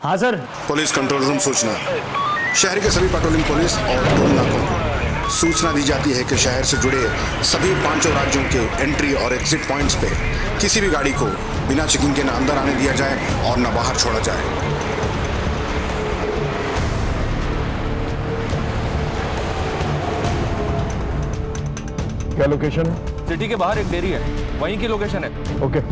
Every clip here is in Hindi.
हाँ सर। पुलिस कंट्रोल रूम सूचना। शहर के सभी पेट्रोलिंग पुलिस और टोल नाकों को सूचना दी जाती है कि शहर से जुड़े सभी 5 राज्यों के एंट्री और एग्जिट पॉइंट्स पे किसी भी गाड़ी को बिना चेकिंग के न अंदर आने दिया जाए और न बाहर छोड़ा जाए। क्या लोकेशन है? सिटी के बाहर एक डेयरी है, वहीं की लोकेशन है। ओके।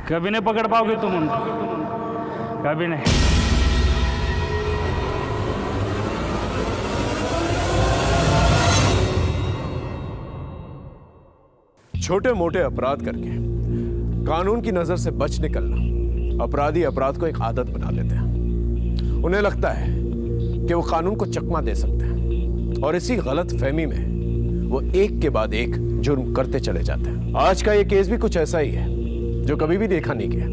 कभी नहीं पकड़ पाओगे तुम उनको, कभी नहीं। छोटे मोटे अपराध करके कानून की नजर से बच निकलना अपराधी अपराध को एक आदत बना लेते हैं। उन्हें लगता है कि वो कानून को चकमा दे सकते हैं और इसी गलत फहमी में वो एक के बाद एक जुर्म करते चले जाते हैं। आज का ये केस भी कुछ ऐसा ही है जो कभी भी देखा नहीं गया,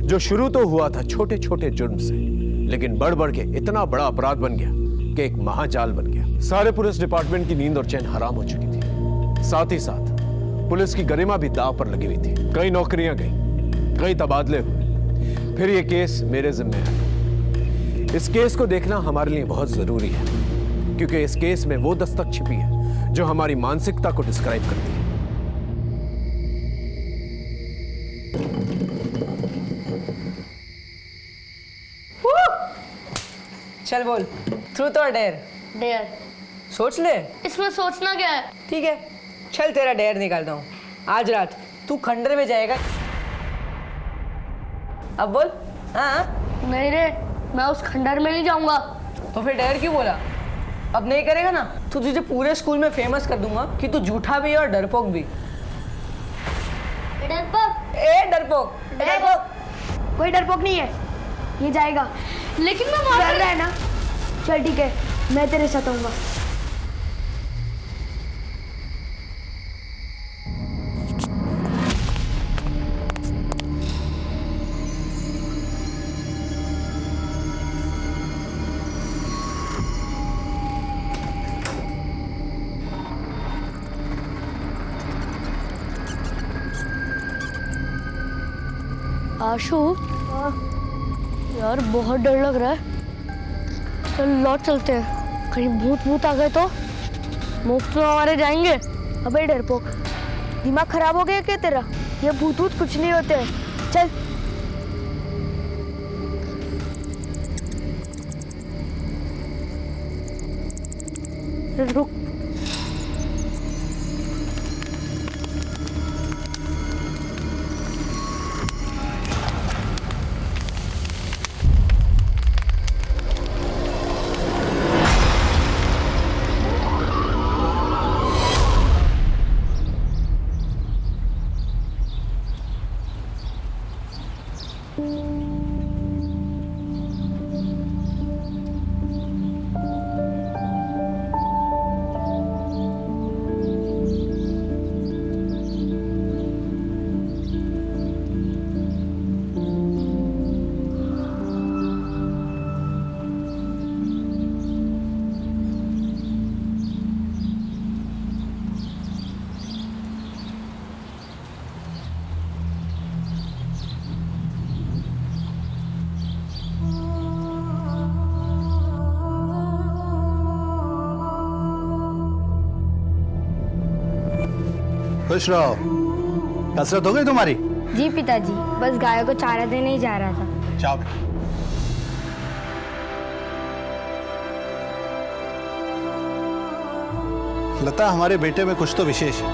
जो शुरू तो हुआ था छोटे छोटे जुर्म से, लेकिन बढ़ बढ़ के इतना बड़ा अपराध बन गया कि एक महाजाल बन गया। सारे पुलिस डिपार्टमेंट की नींद और चैन हराम हो चुकी थी। साथ ही साथ पुलिस की गरिमा भी दांव पर लगी हुई थी। कई नौकरियां गई, कई तबादले हुए, फिर यह केस मेरे जिम्मे आया। इस केस को देखना हमारे लिए बहुत जरूरी है, क्योंकि इस केस में वो दस्तक छिपी है जो हमारी मानसिकता को डिस्क्राइब करती है। चल बोल, ट्रूथ और डेयर? डेयर। सोच ले। इसमें सोचना क्या है? ठीक है, चल तेरा डेयर निकालता हूँ। आज रात तू खंडर में जाएगा। अब बोल। हाँ। नहीं रे, मैं उस खंडर में नहीं जाऊंगा। तो फिर डेयर क्यों बोला? अब नहीं करेगा ना तो तुझे पूरे स्कूल में फेमस कर दूंगा कि तू झूठा भी है और डरपोक भी। डरपोक? ए डरपोक, डरपोक कोई डरपोक नहीं है, ये जाएगा। लेकिन मैं वहां डर रहा है ना। चल ठीक है, मैं तेरे साथ आऊंगा। आशु, यार बहुत डर लग रहा है। चल लौट चलते हैं, कहीं भूत भूत आ गए तो मुफ्त में हमारे जाएंगे। अबे डरपोक, दिमाग खराब हो गया क्या तेरा? ये भूत भूत कुछ नहीं होते हैं। चल। रुक। खुश रहो। कसरत हो गई तुम्हारी? जी पिताजी, बस गायों को चारा देने ही जा रहा था। जाओ बेटा। लता, हमारे बेटे में कुछ तो विशेष है।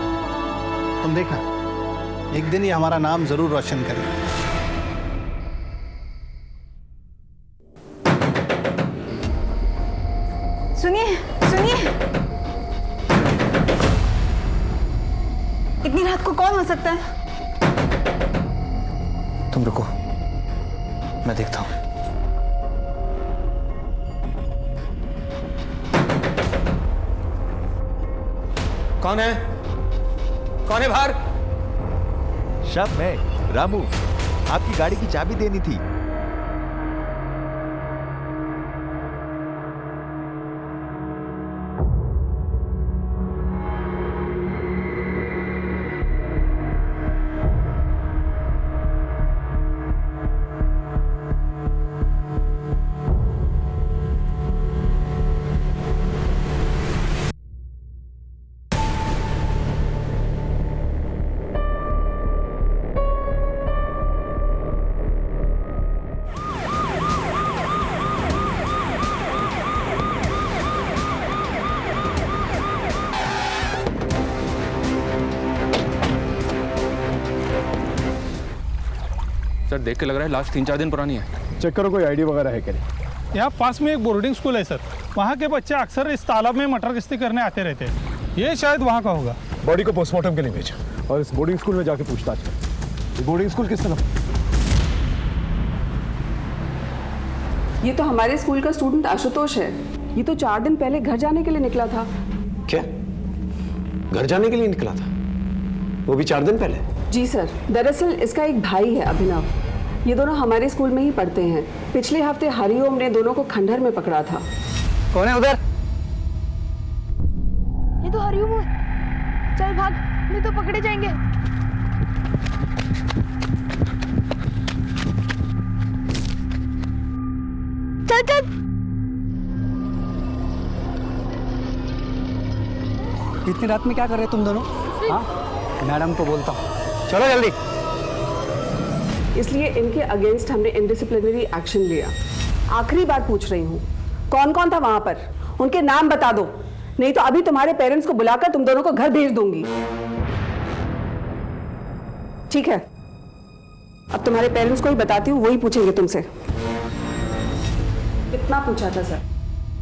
तुम देखना, एक दिन ये हमारा नाम जरूर रोशन करेगा। सुनिए सुनिए, इतनी रात को कौन हो सकता है? तुम रुको, मैं देखता हूं। कौन है? कौन है बाहर? शब मैं, रामू, आपकी गाड़ी की चाबी देनी थी। सर देख के लग रहा है लाश 3-4 दिन पुरानी है। चेक करो कोई आईडी वगैरह है क्या नहीं। यहाँ पास में एक बोर्डिंग स्कूल है सर, वहाँ के बच्चे अक्सर इस तालाब में मटर गश्ती करने आते रहते हैं। ये शायद वहाँ का होगा। बॉडी को पोस्टमार्टम के लिए भेजा और इस बोर्डिंग स्कूल में जाके पूछताछ कर। बोर्डिंग स्कूल किस तरफ? ये तो हमारे स्कूल का स्टूडेंट आशुतोष है। ये तो 4 दिन पहले घर जाने के लिए निकला था। क्या घर जाने के लिए निकला था? वो भी 4 दिन पहले? जी सर, दरअसल इसका एक भाई है अभिनव। ये दोनों हमारे स्कूल में ही पढ़ते हैं। पिछले हफ्ते हरिओम ने दोनों को खंडहर में पकड़ा था। कौन है उधर? ये तो हरिओम है। चल भाग, नहीं तो पकड़े जाएंगे। चल चल। इतनी रात में क्या कर रहे तुम दोनों? हाँ, मैडम को बोलता हूँ, चलो जल्दी। इसलिए इनके अगेंस्ट हमने इनडिसिप्लिनरी एक्शन लिया। आखिरी बार पूछ रही हूँ, कौन कौन था वहां पर? उनके नाम बता दो, नहीं तो अभी तुम्हारे पेरेंट्स को बुलाकर तुम दोनों को घर भेज दूंगी। ठीक है, अब तुम्हारे पेरेंट्स को ही बताती हूँ, वही पूछेंगे तुमसे। कितना पूछा था सर,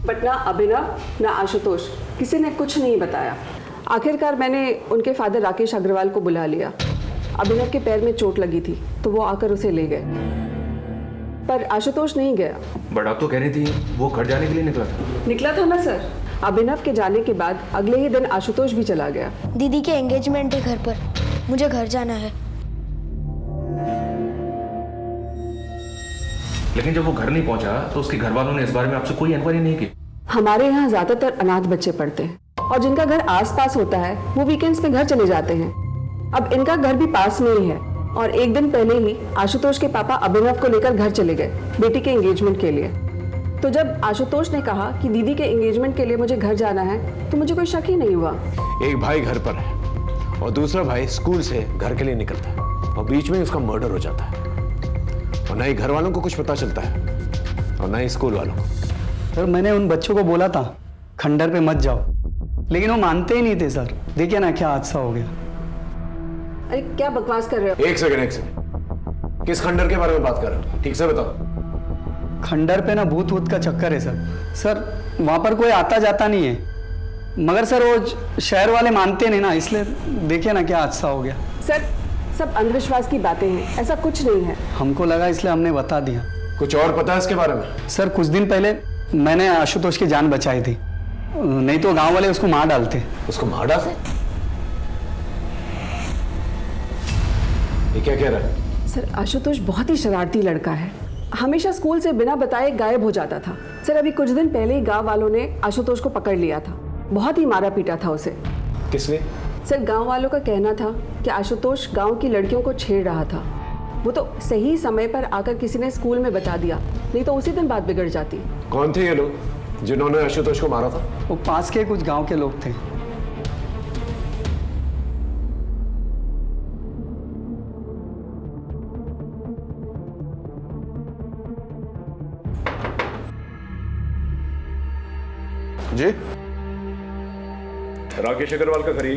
बट ना अभिनव ना आशुतोष, किसी ने कुछ नहीं बताया। आखिरकार मैंने उनके फादर राकेश अग्रवाल को बुला लिया। अभिनव के पैर में चोट लगी थी तो वो आकर उसे ले गए, पर आशुतोष नहीं गया। बट आप तो कह रही थी वो घर जाने के लिए निकला था ना सर। अभिनव के जाने के बाद अगले ही दिन आशुतोष भी चला गया। दीदी के एंगेजमेंट है घर पर, मुझे घर जाना है। लेकिन जब वो घर नहीं पहुंचा तो उसके घर वालों ने इस बारे में आपसे कोई इंक्वायरी नहीं की? हमारे यहाँ ज्यादातर अनाथ बच्चे पढ़ते हैं और जिनका घर आसपास होता है वो वीकेंड्स में घर चले जाते हैं। अब इनका घर भी पास में ही है और एक दिन पहले ही आशुतोष के पापा अभिनव को लेकर घर चले गए बेटी के एंगेजमेंट के लिए। तो जब आशुतोष ने कहा कि दीदी के एंगेजमेंट के लिए मुझे घर जाना है तो मुझे कोई शक ही नहीं हुआ। एक भाई घर पर है और दूसरा भाई स्कूल से घर के लिए निकलता है और बीच में उसका मर्डर हो जाता है और ना ही घर वालों को कुछ पता चलता है और ना ही स्कूल वालों को। सर मैंने उन बच्चों को बोला था खंडर पे मत जाओ, लेकिन वो मानते ही नहीं थे सर। देखिए ना क्या हादसा हो गया। अरे क्या बकवास कर रहे हो? एक सेकंड, किस खंडर के बारे में बात कर रहे हो? ठीक से बताओ। खंडर पे ना भूत वूत का चक्कर है सर। सर वहाँ पर कोई आता जाता नहीं है, मगर सर वो शहर वाले मानते नहीं ना, इसलिए देखिए ना क्या हादसा हो गया। सर सब अंधविश्वास की बातें हैं, ऐसा कुछ नहीं है। हमको लगा इसलिए हमने बता दिया। कुछ और पता है इसके बारे में? सर कुछ दिन पहले मैंने आशुतोष की जान बचाई थी, नहीं तो गांव वाले उसको मार डालते। उसको मार डालते? ये क्या कह रहा है? सर आशुतोष बहुत ही शरारती लड़का है, हमेशा स्कूल से बिना बताए गायब हो जाता था। सर अभी कुछ दिन पहले ही गांव वालों ने आशुतोष को पकड़ लिया था, बहुत ही मारा पीटा था उसे। किसने? सर गांव वालों का कहना था कि आशुतोष गांव की लड़कियों को छेड़ रहा था। वो तो सही समय पर आकर किसी ने स्कूल में बता दिया, नहीं तो उसी दिन बात बिगड़ जाती। कौन थे ये लोग जिन्होंने आशुतोष को मारा था? वो पास के कुछ गांव के लोग थे। जी राकेश अग्रवाल का घर ही?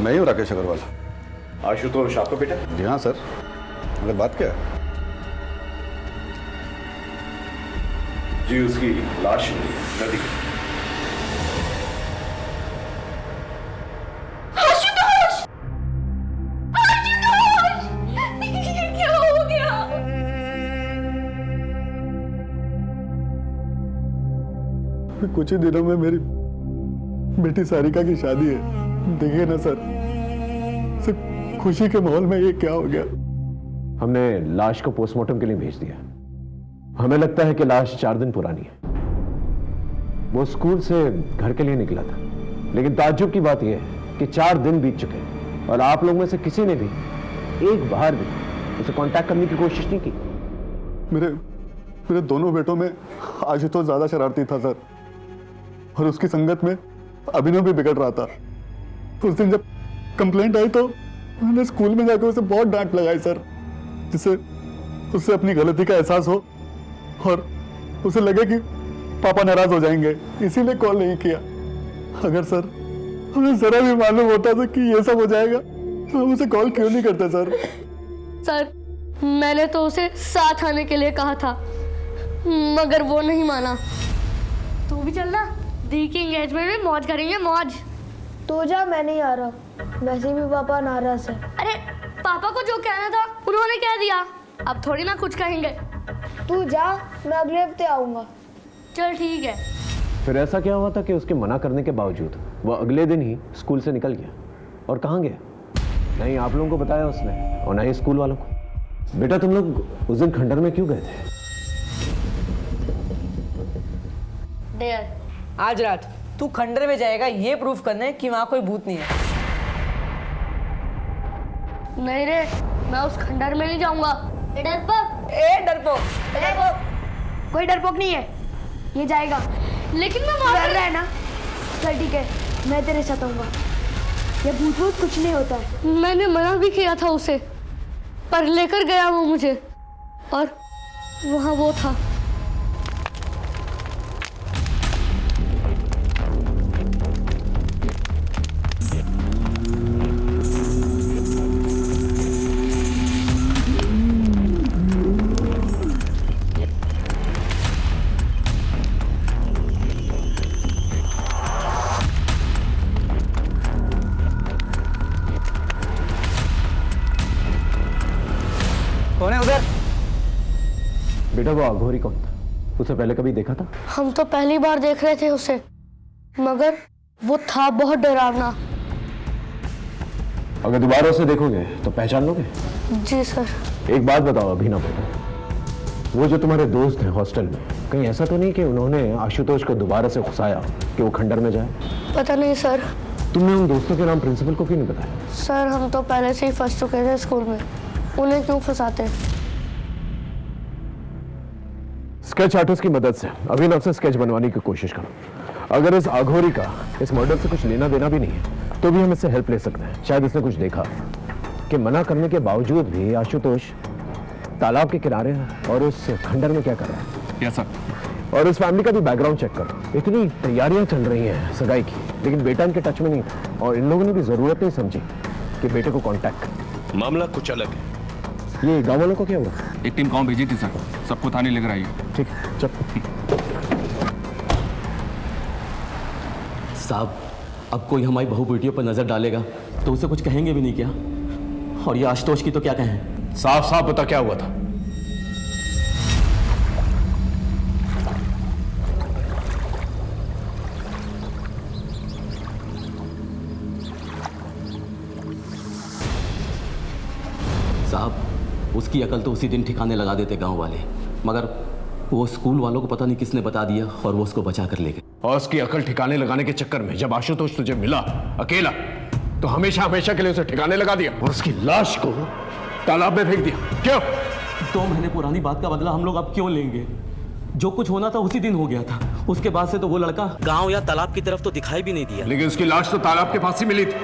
मैं ही हूँ राकेश अग्रवाल। आशुतोष आपका बेटा? जी हाँ सर, अगर बात क्या है? जी उसकी लाश मिली है नदी में। क्या हो गया? कुछ ही दिनों में मेरी बेटी सारिका की शादी है। देखिए ना सर, सिर्फ खुशी के माहौल में ये क्या हो गया। हमने लाश को पोस्टमार्टम के लिए भेज दिया। हमें लगता है कि लाश 4 दिन पुरानी है। वो स्कूल से घर के लिए निकला था, लेकिन ताज्जुब की बात यह है कि 4 दिन बीत चुके हैं और आप लोग में से किसी ने भी एक बार भी उसे कांटेक्ट करने की कोशिश नहीं की। मेरे दोनों बेटों में आशुतोष ज्यादा शरारती था सर, और उसकी संगत में अभिनव भी बिगड़ रहा था। उस दिन जब कंप्लेंट आई तो मैंने स्कूल में जाकर उसे बहुत डांट लगाई सर, जिससे उससे अपनी गलती का एहसास हो और उसे लगे कि पापा नाराज हो जाएंगे, इसीलिए कॉल नहीं किया। अगर सर हमें जरा भी मालूम होता था कि ये सब हो जाएगा तो हम उसे कॉल क्यों नहीं करते सर? सर, मैंने तो उसे साथ आने के लिए कहा था, मगर वो नहीं माना। तू भी चलना, दी की एंगेजमेंट में मौज करेंगे, मौज। तो जा, मैं नहीं आ रहा, वैसे भी पापा नाराज है। अरे पापा को जो कहना था उन्होंने कह दिया, अब थोड़ी ना कुछ कहेंगे। तू जा, मैं अगले हफ्ते आऊंगा। चल ठीक है। फिर ऐसा क्या हुआ था कि उसके मना करने के बावजूद वो अगले दिन ही स्कूल से निकल गया? और कहाँ गया? नहीं आप लोगों को बताया उसने और ना ही स्कूल वालों को। बेटा तुम लोग उस दिन खंडर में क्यों गए थे? डेयर, आज रात तू खंडर में जाएगा ये प्रूफ करने कि वहां कोई भूत नहीं है। नहीं रे, मैं उस खंडर में नहीं जाऊंगा। डरपोक, कोई डरपोक नहीं है, ये जाएगा। लेकिन मैं वहां डर रहा है ना? चल ठीक है, मैं तेरे साथ आऊंगा। ये भूत भूत कुछ नहीं होता है। मैंने मना भी किया था उसे, पर लेकर गया वो मुझे, और वहां वो था। कौन है उधर? बेटा वो अघोरी कौन था? उसे पहले कभी देखा था? हम तो पहली बार देख रहे थे उसे, मगर वो था बहुत डरावना। अगर दोबारा उसे देखोगे तो पहचान लोगे? जी सर। एक बात बताओ अभिनव बेटा, वो जो तुम्हारे दोस्त हैं हॉस्टल में, कहीं ऐसा तो नहीं कि उन्होंने आशुतोष को दोबारा से घुसाया कि वो खंडर में जाए? पता नहीं सर। तुमने उन दोस्तों के नाम प्रिंसिपल को क्यों नहीं बताया? सर हम तो पहले से ही फंस चुके थे स्कूल में, उन्हें क्यों फंसाते? स्केच आर्टिस्ट की मदद से अभिनव से स्केच बनवाने की कोशिश करो। अगर इस अघोरी का इस मर्डर से कुछ लेना देना भी नहीं है तो भी हम इससे हेल्प ले सकते हैं। शायद इसने कुछ देखा कि मना करने के बावजूद भी आशुतोष तालाब के किनारे है और उस खंडर में क्या कर रहा है। Yes sir. और इस फैमिली का भी बैकग्राउंड चेक करो। इतनी तैयारियां चल रही हैं सगाई की, लेकिन बेटा इनके टच में नहीं था और इन लोगों ने भी जरूरत नहीं समझी कि बेटे को कांटेक्ट करें। मामला कुछ अलग है। ये गाँव वालों को क्या हुआ? एक टीम गांव भेजी थी सर, सबको थाने लेकर आई है। ठीक है चल। साहब, अब कोई हमारी बहू बेटियों पर नजर डालेगा तो उसे कुछ कहेंगे भी नहीं क्या? और ये आशुतोष की तो क्या कहें? साफ साफ बता क्या हुआ था? साहब, उसकी अकल तो उसी दिन ठिकाने लगा देते गांव वाले, मगर वो स्कूल वालों को पता नहीं किसने बता दिया और वो उसको बचा कर ले गए। और उसकी अकल ठिकाने लगाने के चक्कर में जब आशुतोष तुझे मिला अकेला तो हमेशा हमेशा के लिए उसे ठिकाने लगा दिया और उसकी लाश को तालाब में फेंक दिया। क्यों? 2 महीने पुरानी बात का बदला हम लोग अब क्यों लेंगे? जो कुछ होना था उसी दिन हो गया था। उसके बाद से तो वो लड़का गांव या तालाब की तरफ तो दिखाई भी नहीं दिया। लेकिन उसकी लाश तो तालाब के पास ही मिली थी।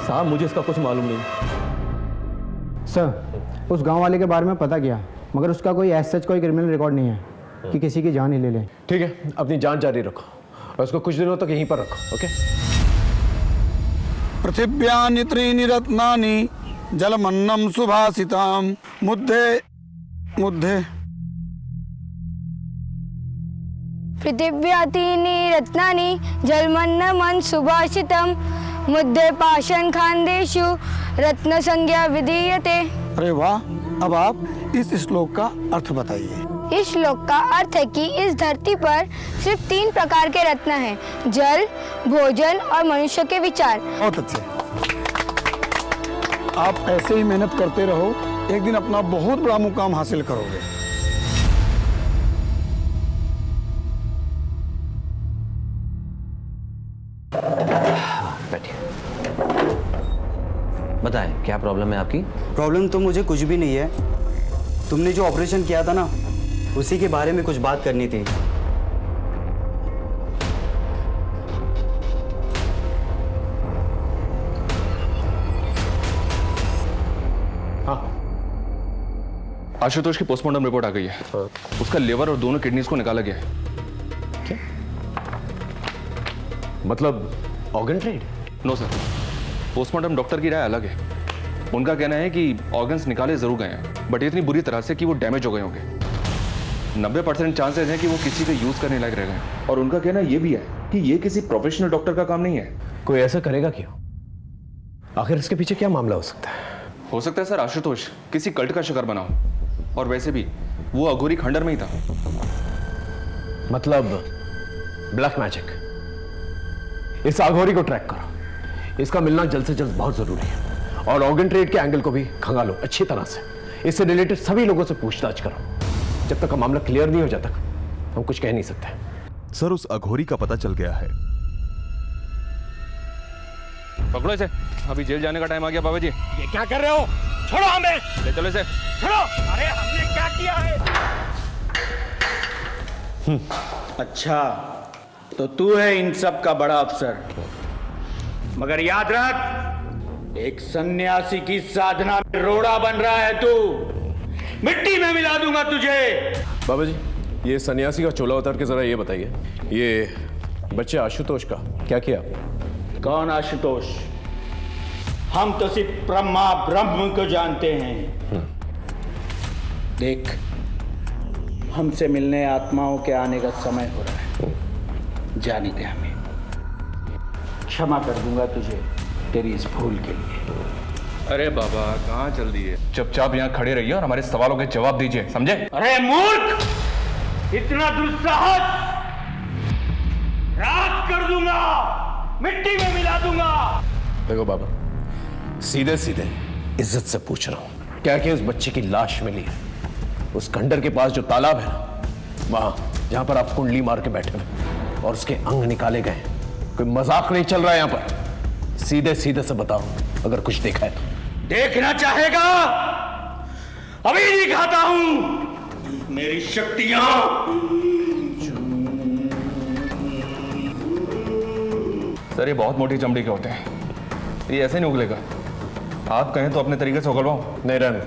साहब मुझे इसका कुछ मालूम नहीं। सर, उस गांव वाले के बारे में पता किया, मगर उसका कोई ऐसा कोई क्रिमिनल रिकॉर्ड नहीं है कि किसी की जान ही ले ले। ठीक है, अपनी जान जारी रखो। और उसको कुछ दिनों तक यहीं पर रखो। ओके? पृथिव्यानि त्रीणि रत्नानि जलमन्नं सुभाषिताम मुद्दे मुद्दे। पृथिव्या त्रीणि रत्नानि जलमन्नं सुभाषितं मुद्दे पाषाण खान्देषु रत्न संज्ञा विधीयते। अरे वाह, अब आप इस श्लोक का अर्थ बताइए। इस श्लोक का अर्थ है कि इस धरती पर सिर्फ 3 प्रकार के रत्न हैं, जल, भोजन और मनुष्य के विचार। बहुत अच्छे, आप ऐसे ही मेहनत करते रहो, एक दिन अपना बहुत बड़ा मुकाम हासिल करोगे। बताएं, क्या प्रॉब्लम है आपकी? प्रॉब्लम तो मुझे कुछ भी नहीं है। तुमने जो ऑपरेशन किया था ना, उसी के बारे में कुछ बात करनी थी। हाँ, आशुतोष की पोस्टमार्टम रिपोर्ट आ गई है। उसका लिवर और दोनों किडनीज को निकाला गया है। क्या मतलब organ trade? No sir, postmortem doctor की राय अलग है। उनका कहना है कि ऑर्गन्स निकाले जरूर गए हैं, बट इतनी बुरी तरह से कि वो डैमेज हो गए होंगे। 90% चांसेस हैं कि वो किसी के यूज करने लायक रह गए। और उनका कहना ये भी है कि ये किसी प्रोफेशनल डॉक्टर का काम नहीं है। कोई ऐसा करेगा क्यों? आखिर इसके पीछे क्या मामला हो सकता है? हो सकता है सर आशुतोष किसी कल्ट का शिकार बना हो, और वैसे भी वो अघोरी खंडर में ही था। मतलब ब्लैक मैजिक। इस अघोरी को ट्रैक करो, इसका मिलना जल्द से जल्द बहुत जरूरी है। और ऑर्गन ट्रेड के एंगल को भी खंगालो अच्छी तरह से। इससे रिलेटेड सभी लोगों से पूछताछ करो। जब तक का मामला क्लियर नहीं हो जाता हम कुछ कह नहीं सकते। सर, उस अघोरी का पता चल गया है। पकड़ो इसे, अभी जेल जाने का टाइम आ गया। बाबा जी, ये क्या कर रहे हो? छोड़ो हमें। ले चलो इसे। छोड़ो। अरे हमने क्या किया है? अच्छा, तो तू है इन सब का बड़ा अफसर। मगर याद रख, एक सन्यासी की साधना में रोड़ा बन रहा है तू। मिट्टी में मिला दूंगा तुझे। बाबा जी, ये सन्यासी का चोला उतार के जरा ये बताइए, ये बच्चे आशुतोष का क्या किया? कौन आशुतोष? हम तो सिर्फ ब्रह्मा ब्रह्म को जानते हैं। देख, हमसे मिलने आत्माओं के आने का समय हो रहा है। जाने दे हमें। क्षमा कर दूंगा तुझे तेरी इस भूल के लिए। अरे बाबा, कहाँ चल दिए? चुपचाप यहाँ खड़े रहिए और हमारे सवालों के जवाब दीजिए, समझे? अरे मूर्ख, इतना दुस्साहस! राख कर दूंगा, मिट्टी में मिला दूंगा। देखो बाबा, सीधे सीधे इज्जत से पूछ रहा हूं, क्या कि उस बच्चे की लाश मिली है उस खंडर के पास जो तालाब है ना, वहां जहां पर आप कुंडली मार के बैठे हुए और उसके अंग निकाले गए? कोई मजाक नहीं चल रहा है यहां पर। सीधे सीधे से बताओ, अगर कुछ देखा है तो। देखना चाहेगा? अभी दिखाता हूं मेरी शक्तियां। सर, ये बहुत मोटी चमड़ी के होते हैं, ये ऐसे नहीं उगलेगा। आप कहें तो अपने तरीके से उगलवाऊं? नहीं, रहने दो।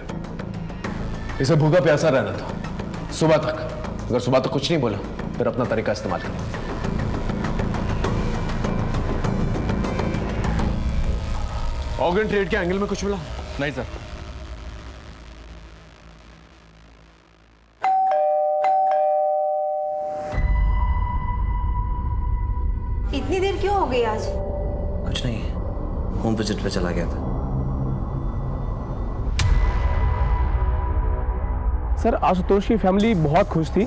इसे भूखा प्यासा रहना था सुबह तक। अगर सुबह तक कुछ नहीं बोला फिर अपना तरीका इस्तेमाल करो। ऑर्गन ट्रेड के एंगल में कुछ मिला? नहीं सर। इतनी देर क्यों हो गई आज? कुछ नहीं, होम विजिट पे चला गया था। सर, आशुतोष की फैमिली बहुत खुश थी।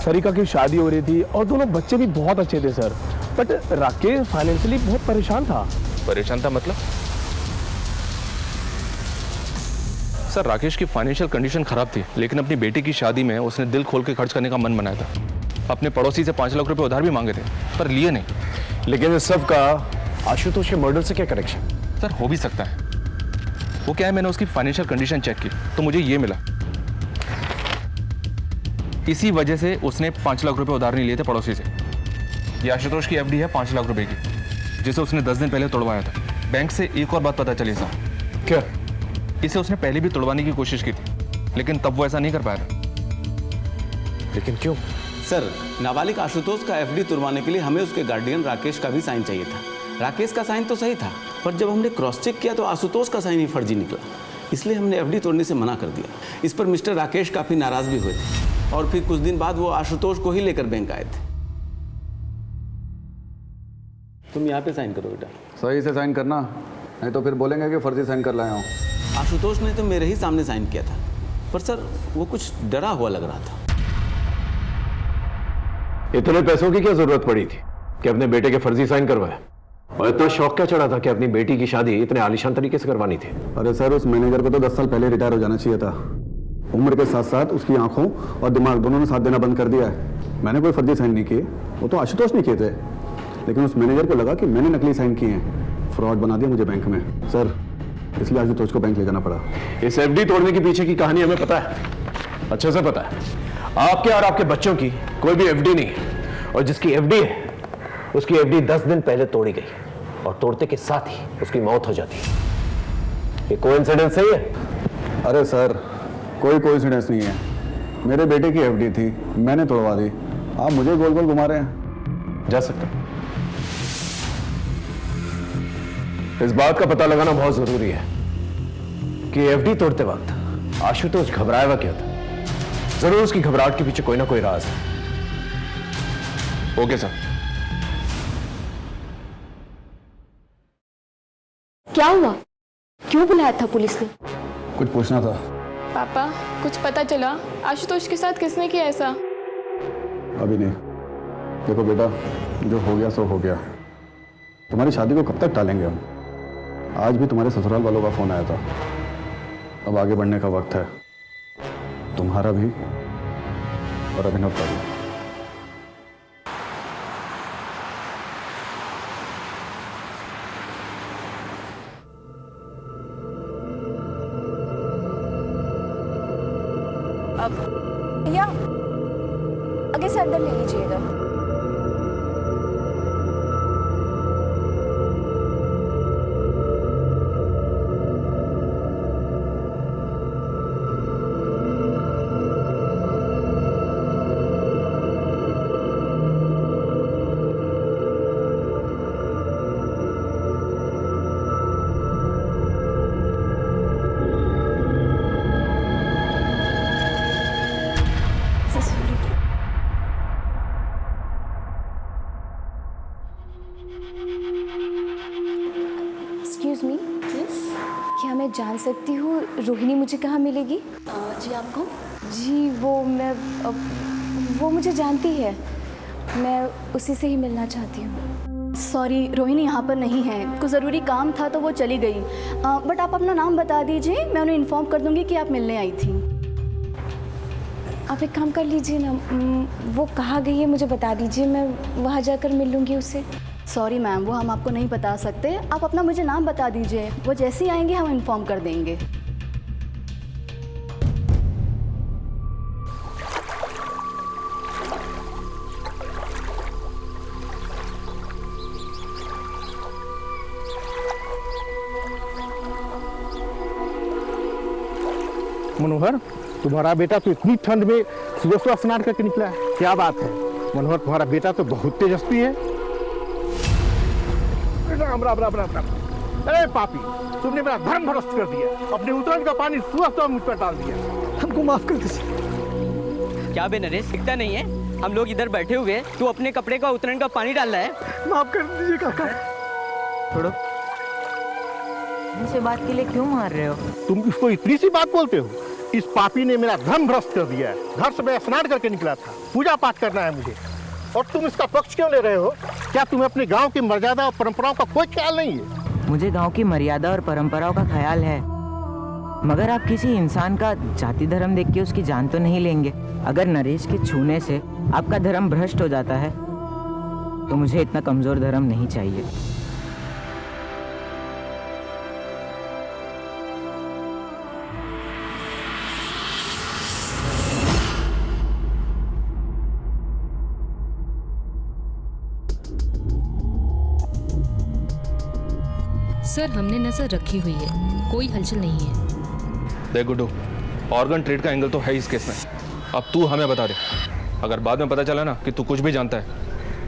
सरिका की शादी हो रही थी और दोनों बच्चे भी बहुत अच्छे थे सर। बट राकेश फाइनेंशियली बहुत परेशान था। परेशान था मतलब? सर, राकेश की फाइनेंशियल कंडीशन खराब थी, लेकिन अपनी बेटी की शादी में उसने दिल खोल के खर्च करने का मन बनाया था। अपने पड़ोसी से 5 लाख रुपए उधार भी मांगे थे, पर लिए नहीं। लेकिन इस सब का आशुतोष के मर्डर से क्या कनेक्शन? सर, हो भी सकता है। वो क्या है, मैंने उसकी फाइनेंशियल कंडीशन चेक की तो मुझे ये मिला। इसी वजह से उसने 5 लाख रुपए उधार नहीं लिए थे पड़ोसी से। ये आशुतोष की एफडी है 5 लाख रुपए की, जिसे उसने 10 दिन पहले तोड़वाया था। बैंक से एक और बात पता चली साहब। क्या? इसे उसने पहले भी तोड़वाने की कोशिश की थी, लेकिन तब वो ऐसा नहीं कर पाया था। लेकिन क्यों? सर, नाबालिग आशुतोष का एफडी तुड़वाने के लिए हमें उसके गार्डियन राकेश का भी साइन चाहिए था। राकेश का साइन तो सही था, पर जब हमने क्रॉस चेक किया तो आशुतोष का साइन ही फर्जी निकला, इसलिए हमने एफडी तोड़ने से मना कर दिया। इस पर मिस्टर राकेश काफ़ी नाराज़ भी हुए थे और फिर कुछ दिन बाद वो आशुतोष को ही लेकर बैंक आए थे। तुम यहाँ पे साइन करो बेटा। सही से साइन करना, नहीं तो फिर बोलेंगे कि फर्जी साइन कर लाया हूँ। आशुतोष ने तो मेरे ही सामने साइन किया था, पर सर वो कुछ डरा हुआ लग रहा था। इतने पैसों की क्या जरूरत पड़ी थी कि अपने बेटे के फर्जी साइन करवाए? और इतना शौक क्या चढ़ा था कि अपनी बेटी की शादी इतने आलीशान तरीके से करवानी थी? अरे सर, उस मैनेजर को तो 10 साल पहले रिटायर हो जाना चाहिए था। उम्र के साथ साथ उसकी आंखों और दिमाग दोनों ने साथ देना बंद कर दिया है। मैंने कोई फर्जी साइन नहीं किए, वो तो आशुतोष ने किए थे, लेकिन उस मैनेजर को लगा कि मैंने नकली साइन किए हैं, फ्रॉड बना दिया मुझे बैंक में। सर, इसलिए आशुतोष को बैंक ले जाना पड़ा। इस एफडी तोड़ने के पीछे की कहानी हमें पता है, अच्छे से पता है। आपके और आपके बच्चों की कोई भी एफडी नहीं है, और जिसकी एफडी है उसकी एफडी 10 दिन पहले तोड़ी गई और तोड़ते के साथ ही उसकी मौत हो जाती है। ये कोइंसिडेंस सही है? अरे सर, कोई कोइंसिडेंस नहीं है। मेरे बेटे की एफडी थी, मैंने तोड़वा दी। आप मुझे गोल गोल घुमा रहे हैं। जा सकते। इस बात का पता लगाना बहुत जरूरी है कि एफडी तोड़ते वक्त आशुतोष घबराया हुआ क्या था। जरूर उसकी घबराहट के पीछे कोई ना कोई राज है। Okay sir. क्या हुआ? क्यों बुलाया था पुलिस ने? कुछ पूछना था। पापा, कुछ पता चला आशुतोष के साथ किसने किया ऐसा? अभी नहीं। देखो बेटा, जो हो गया सो हो गया। तुम्हारी शादी को कब तक टालेंगे हम? आज भी तुम्हारे ससुराल वालों का फोन आया था। अब आगे बढ़ने का वक्त है, तुम्हारा भी और अभिनव का भी। अब भैया आगे से अंदर ले लीजिएगा। एक्सक्यूज मी, क्या मैं जान सकती हूँ रोहिणी मुझे कहाँ मिलेगी? जी आप कौन? जी वो मुझे जानती है, मैं उसी से ही मिलना चाहती हूँ। सॉरी, रोहिणी यहाँ पर नहीं है, कुछ ज़रूरी काम था तो वो चली गई। बट आप अपना नाम बता दीजिए, मैं उन्हें इन्फॉर्म कर दूँगी कि आप मिलने आई थी। आप एक काम कर लीजिए ना, वो कहाँ गई है मुझे बता दीजिए, मैं वहाँ जाकर मिल लूँगी उससे। सॉरी मैम, वो हम आपको नहीं बता सकते। आप अपना मुझे नाम बता दीजिए, वो जैसे ही आएंगे हम इन्फॉर्म कर देंगे। मनोहर, तुम्हारा बेटा तो इतनी ठंड में सुबह सुबह स्नान करके निकला है, क्या बात है? मनोहर, तुम्हारा बेटा तो बहुत तेजस्वी है। राम राम राम राम राम। अरे पापी, तुमने मेरा धर्म भ्रष्ट कर दिया, अपने उतरन का पानी सुबह सुबह मुझ पर डाल दिया। हमको माफ कर दीजिए। क्या बे नरेश, दिखता नहीं है? हम लोग इधर बैठे हुए, तू अपने कपड़े का उतरन का पानी डाल रहा है। माफ कर दीजिए काका। छोड़ो, इनसे बात के लिए क्यों मार रहे हो? तुम इसको इतनी सी बात बोलते हो? इस पापी ने मेरा धर्म भ्रष्ट कर दिया है। घर से मैं स्नान करके निकला था, पूजा पाठ करना है मुझे, और तुम इसका पक्ष क्यों ले रहे हो? क्या तुम्हें अपने गांव की मर्यादा और परंपराओं का कोई ख्याल नहीं है? मुझे गांव की मर्यादा और परंपराओं का ख्याल है, मगर आप किसी इंसान का जाति धर्म देख के उसकी जान तो नहीं लेंगे। अगर नरेश के छूने से आपका धर्म भ्रष्ट हो जाता है तो मुझे इतना कमजोर धर्म नहीं चाहिए। सर, हमने नजर रखी हुई है, कोई हलचल नहीं है। देख गुड्डू, ऑर्गन ट्रेड का एंगल तो है इस केस में। अब तू हमें बता दे, अगर बाद में पता चला ना कि तू कुछ भी जानता है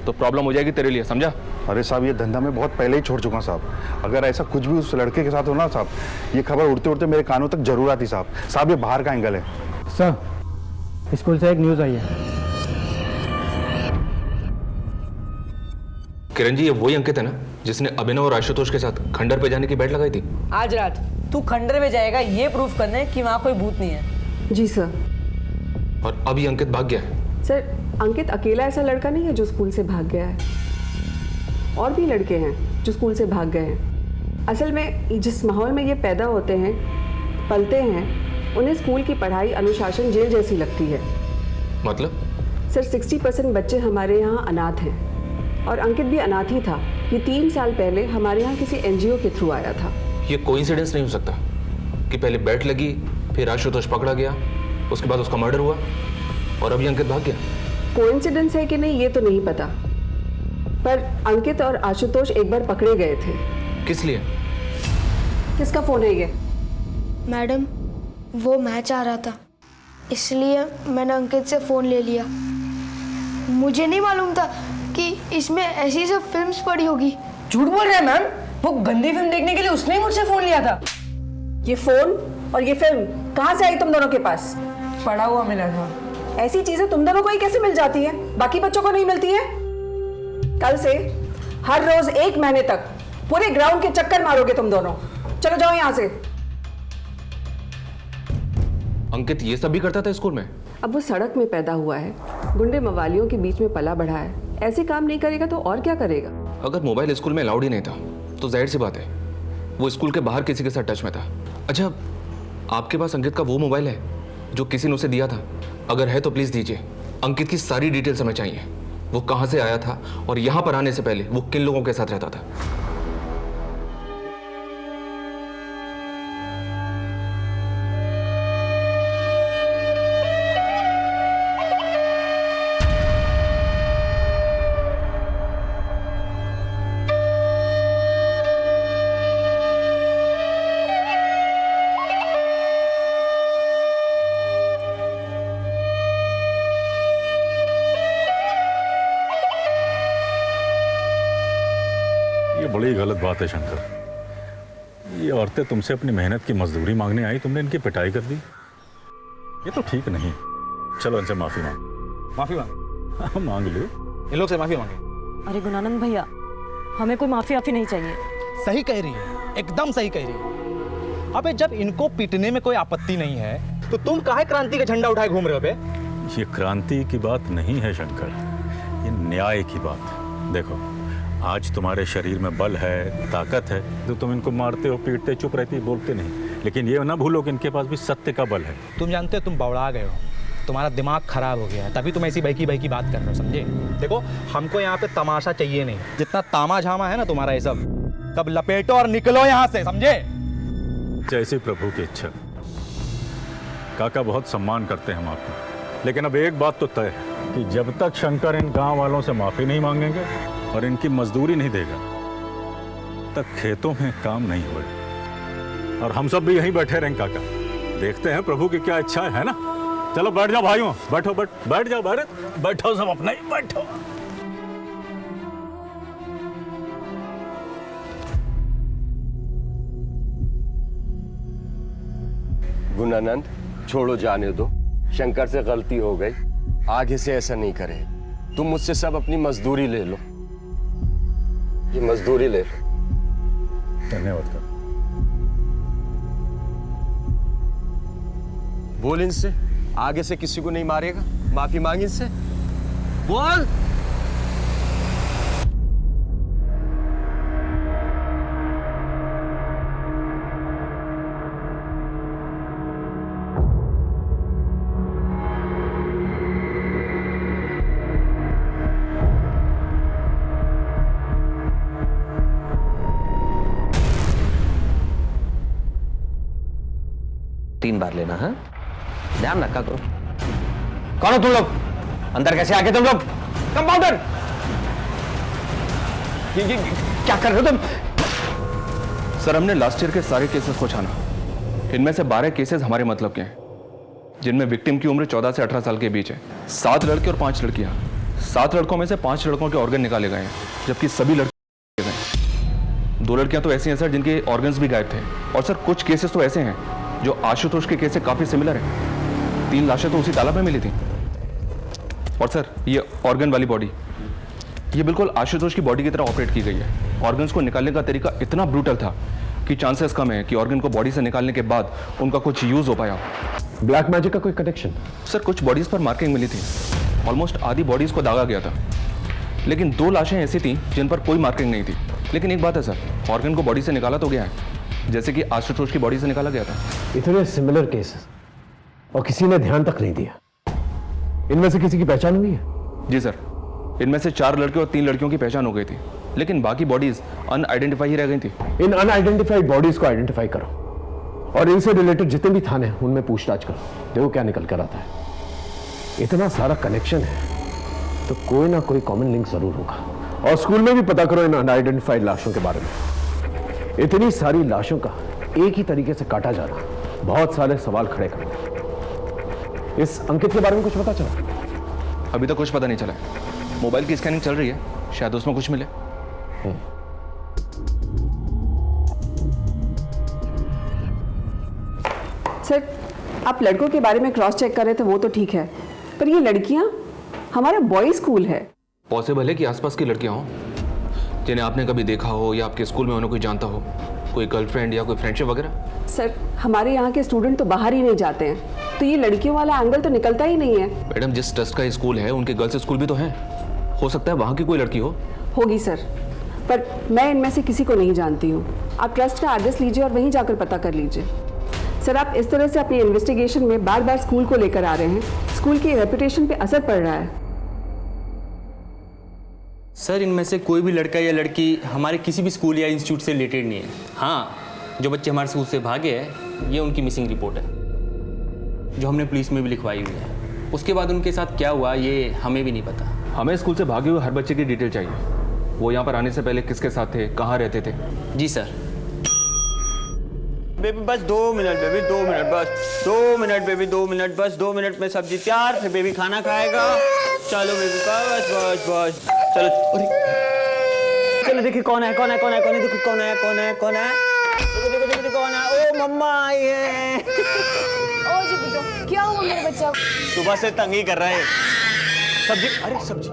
तो प्रॉब्लम हो जाएगी तेरे लिए, समझा? अरे साहब, ये धंधा मैं बहुत पहले ही छोड़ चुका साहब। अगर ऐसा कुछ भी उस लड़के के साथ हो ना साहब, ये खबर उड़ते उड़ते मेरे कानों तक जरूर आती साहब। साहब, ये बाहर का एंगल है। सर, स्कूल से एक न्यूज़ आई है। किरण जी, ये वही अंकित है ना जिसने अभिनव और आशुतोष के साथ खंडर पे जाने की बेट लगाई थी? आज रात तू खंडर में जाएगा ये प्रूफ करने कि वहाँ कोई भूत नहीं है। जी सर। और अब ये अंकित भाग गया है। सर, अंकित अकेला ऐसा लड़का नहीं है जो स्कूल से भाग गया है, और भी लड़के हैं जो स्कूल से भाग गए हैं। असल में जिस माहौल में ये पैदा होते हैं, पलते हैं, उन्हें स्कूल की पढ़ाई अनुशासन जेल जैसी लगती है। मतलब? सर, 60% बच्चे हमारे यहाँ अनाथ हैं, और अंकित भी अनाथ ही था। ये 3 साल पहले हमारे यहाँ किसी NGO के थ्रू आया था। ये कोइंसिडेंस नहीं हो सकता कि पहले बैट लगी, फिर आशुतोष पकड़ा गया, उसके बाद उसका मर्डर हुआ और अभी अंकित भाग गया। कोइंसिडेंस है कि नहीं ये तो नहीं पता, पर अंकित और आशुतोष एक बार पकड़े गए थे। किस लिए? किसका फोन है ये? मैडम, वो मैच आ रहा था, इसलिए मैंने अंकित से फ़ोन ले लिया। मुझे नहीं मालूम था कि इसमें ऐसी सब फिल्म्स पड़ी होगी। झूठ बोल रहे हैं मैम, वो गंदी फिल्म देखने के लिए उसने ही मुझसे फोन लिया था। ये फोन और ये फिल्म कहाँ से आई तुम दोनों के पास? पड़ा हुआ मिला था। ऐसी चीजें तुम दोनों को ही कैसे मिल जाती है, बाकी बच्चों को नहीं मिलती है? कल से हर रोज 1 महीने तक पूरे ग्राउंड के चक्कर मारोगे तुम दोनों। चलो जाओ यहाँ से। अंकित ये सब भी करता था स्कूल में? अब वो सड़क में पैदा हुआ है, गुंडे मवालियों के बीच में पला बढ़ा है, ऐसे काम नहीं करेगा तो और क्या करेगा? अगर मोबाइल स्कूल में अलाउड ही नहीं था तो जाहिर सी बात है वो स्कूल के बाहर किसी के साथ टच में था। अच्छा, आपके पास अंकित का वो मोबाइल है जो किसी ने उसे दिया था? अगर है तो प्लीज दीजिए। अंकित की सारी डिटेल्स हमें चाहिए, वो कहाँ से आया था और यहाँ पर आने से पहले वो किन लोगों के साथ रहता था। बड़ी गलत बात है शंकर। ये औरतें तुमसे अपनी मेहनत की मजदूरी मांगने आई, तुमने इनकी पिटाई कर दी। ये तो ठीक नहीं। चलो इनसे माफी मांग। मांग लो, इन लोग से माफी मांगे। अरे गुणानंद भैया, हमें कोई माफी नहीं चाहिए। सही कह रही है, एकदम सही कह रही है। अबे जब इनको पीटने में कोई आपत्ति नहीं है तो तुम काहे क्रांति का झंडा उठाए घूम रहे हो बे? ये क्रांति की बात नहीं है शंकर, ये न्याय की बात है। देखो, आज तुम्हारे शरीर में बल है, ताकत है, तो तुम इनको मारते हो, पीटते, चुप रहती, बोलते नहीं। लेकिन ये ना भूलो कि इनके पास भी सत्य का बल है। तुम जानते हो तुम बौड़ा गए हो, तुम्हारा दिमाग खराब हो गया है, तभी तुम ऐसी बहकी बहकी बात कर रहे हो, समझे? देखो, हमको यहाँ पे तमाशा चाहिए नहीं। जितना तामा झामा है ना तुम्हारा ये सब लपेटो और निकलो यहाँ से, समझे? जैसी प्रभु की इच्छा। काका, बहुत सम्मान करते हैं हम आपको, लेकिन अब एक बात तो तय है कि जब तक शंकर इन गांव वालों से माफी नहीं मांगेंगे और इनकी मजदूरी नहीं देगा तक खेतों में काम नहीं होगा। और हम सब भी यहीं बैठे रहेंगे काका, देखते हैं प्रभु की क्या इच्छा है ना। चलो बैठ जाओ भाइयों, बैठो, बैठ जाओ, बैठो सब अपना ही बैठो। गुणानंद, छोड़ो, जाने दो। शंकर से गलती हो गई, आगे से ऐसा नहीं करे। तुम मुझसे सब अपनी मजदूरी ले लो, ये मजदूरी ले लो। धन्यवाद। बोल इनसे, आगे से किसी को नहीं मारेगा। माफी मांग इनसे, बोल। तीन बार लेना है, ध्यान रखा करो। कौन हो तुम लोग? अंदर कैसे आके तुम लोग? कंपाउंडर, क्या कर रहे हो तुम? सर, हमने लास्ट ईयर के सारे केसेस को छाना, इनमें से 12 केसेस हमारे मतलब के हैं। जिनमें विक्टिम की उम्र 14 से 18 साल के बीच है। 7 लड़के और 5 लड़कियां। 7 लड़कों में से 5 लड़कों के ऑर्गन निकाले गए हैं, जबकि सभी लड़के गए। 2 लड़कियां तो ऐसी हैं सर जिनके ऑर्गन्स भी गायब थे। और सर कुछ केसेस तो ऐसे हैं जो आशुतोष के केस से काफी सिमिलर है। 3 लाशें तो उसी तालाब में मिली थी। और सर ये ऑर्गन वाली बॉडी, ये बिल्कुल आशुतोष की बॉडी की तरह ऑपरेट की गई है। ऑर्गन्स को निकालने का तरीका इतना ब्रूटल था कि चांसेस कम है कि ऑर्गन को बॉडी से निकालने के बाद उनका कुछ यूज हो पाया। ब्लैक मैजिक का कोई कनेक्शन? सर कुछ बॉडीज पर मार्किंग मिली थी, ऑलमोस्ट आधी बॉडीज को दागा गया था, लेकिन 2 लाशें ऐसी थी जिन पर कोई मार्किंग नहीं थी। लेकिन एक बात है सर, ऑर्गन को बॉडी से निकाला तो गया है, जैसे कि आशुतोष की बॉडी से निकाला गया था। इतने सिमिलर केसेस और किसी ने ध्यान तक नहीं दिया। इनमें से किसी की पहचान हुई है? जी सर, इनमें से 4 लड़के और 3 लड़कियों की पहचान हो गई थी, लेकिन बाकी बॉडीज अनआइडेंटिफाई ही रह गई थी। इन अनआइडेंटिफाइड बॉडीज को आइडेंटिफाई करो और इनसे रिलेटेड जितने भी थाने हैं उनमें पूछताछ करो, देखो क्या निकल कर आता है। इतना सारा कनेक्शन है तो कोई ना कोई कॉमन लिंक जरूर होगा। और स्कूल में भी पता करो इन अनआइडेंटिफाइड लाशों के बारे में। इतनी सारी लाशों का एक ही तरीके से काटा जाना बहुत सारे सवाल खड़े कर। इस अंकित के बारे में कुछ पता चला? अभी तक कुछ पता नहीं चला है। मोबाइल की स्कैनिंग चल रही है, शायद उसमें कुछ मिले। सर, आप लड़कों के बारे में क्रॉस चेक कर रहे थे वो तो ठीक है, पर ये लड़कियां, हमारा बॉयज स्कूल है। पॉसिबल है कि आसपास की लड़कियां हों जिन्हें आपने कभी देखा हो या आपके स्कूल में उन्हें कोई जानता हो, कोई गर्लफ्रेंड या कोई फ्रेंडशिप वगैरह। सर, हमारे यहाँ के स्टूडेंट तो बाहर ही नहीं जाते हैं, तो ये लड़कियों वाला एंगल तो निकलता ही नहीं है। मैडम, जिस ट्रस्ट का स्कूल है उनके गर्ल्स स्कूल भी तो हैं, हो सकता है वहाँ की कोई लड़की हो। होगी सर, पर मैं इनमें से किसी को नहीं जानती हूँ। आप ट्रस्ट का एड्रेस लीजिए और वहीं जाकर पता कर लीजिए। सर, आप इस तरह से अपनी इन्वेस्टिगेशन में बार बार स्कूल को लेकर आ रहे हैं, स्कूल की रेपुटेशन पे असर पड़ रहा है। सर, इनमें से कोई भी लड़का या लड़की हमारे किसी भी स्कूल या इंस्टीट्यूट से रिलेटेड नहीं है। हाँ, जो बच्चे हमारे स्कूल से भागे हैं, ये उनकी मिसिंग रिपोर्ट है, जो हमने पुलिस में भी लिखवाई हुई है। उसके बाद उनके साथ क्या हुआ ये हमें भी नहीं पता। हमें स्कूल से भागे हुए हर बच्चे की डिटेल चाहिए। वो यहाँ पर आने से पहले किसके साथ थे, कहाँ रहते थे। जी सर। बेबी बस 2 मिनट, बेबी 2 मिनट, बस 2 मिनट, बेबी 2 मिनट, बस 2 मिनट में सब्जी तैयार, फिर बेबी खाना खाएगा। चलो बेबी, बस बस बस, चलो। चलो देखिए कौन है, कौन है, कौन है, कौन है, देखो कौन है, कौन है, कौन है, देखो देखो देखो कौन है। ओ मम्मा आई है। ओ जी बेटो, क्या हुआ मेरे बच्चा? सुबह से तंग ही कर रहा है। सब्जी, अरे सब्जी।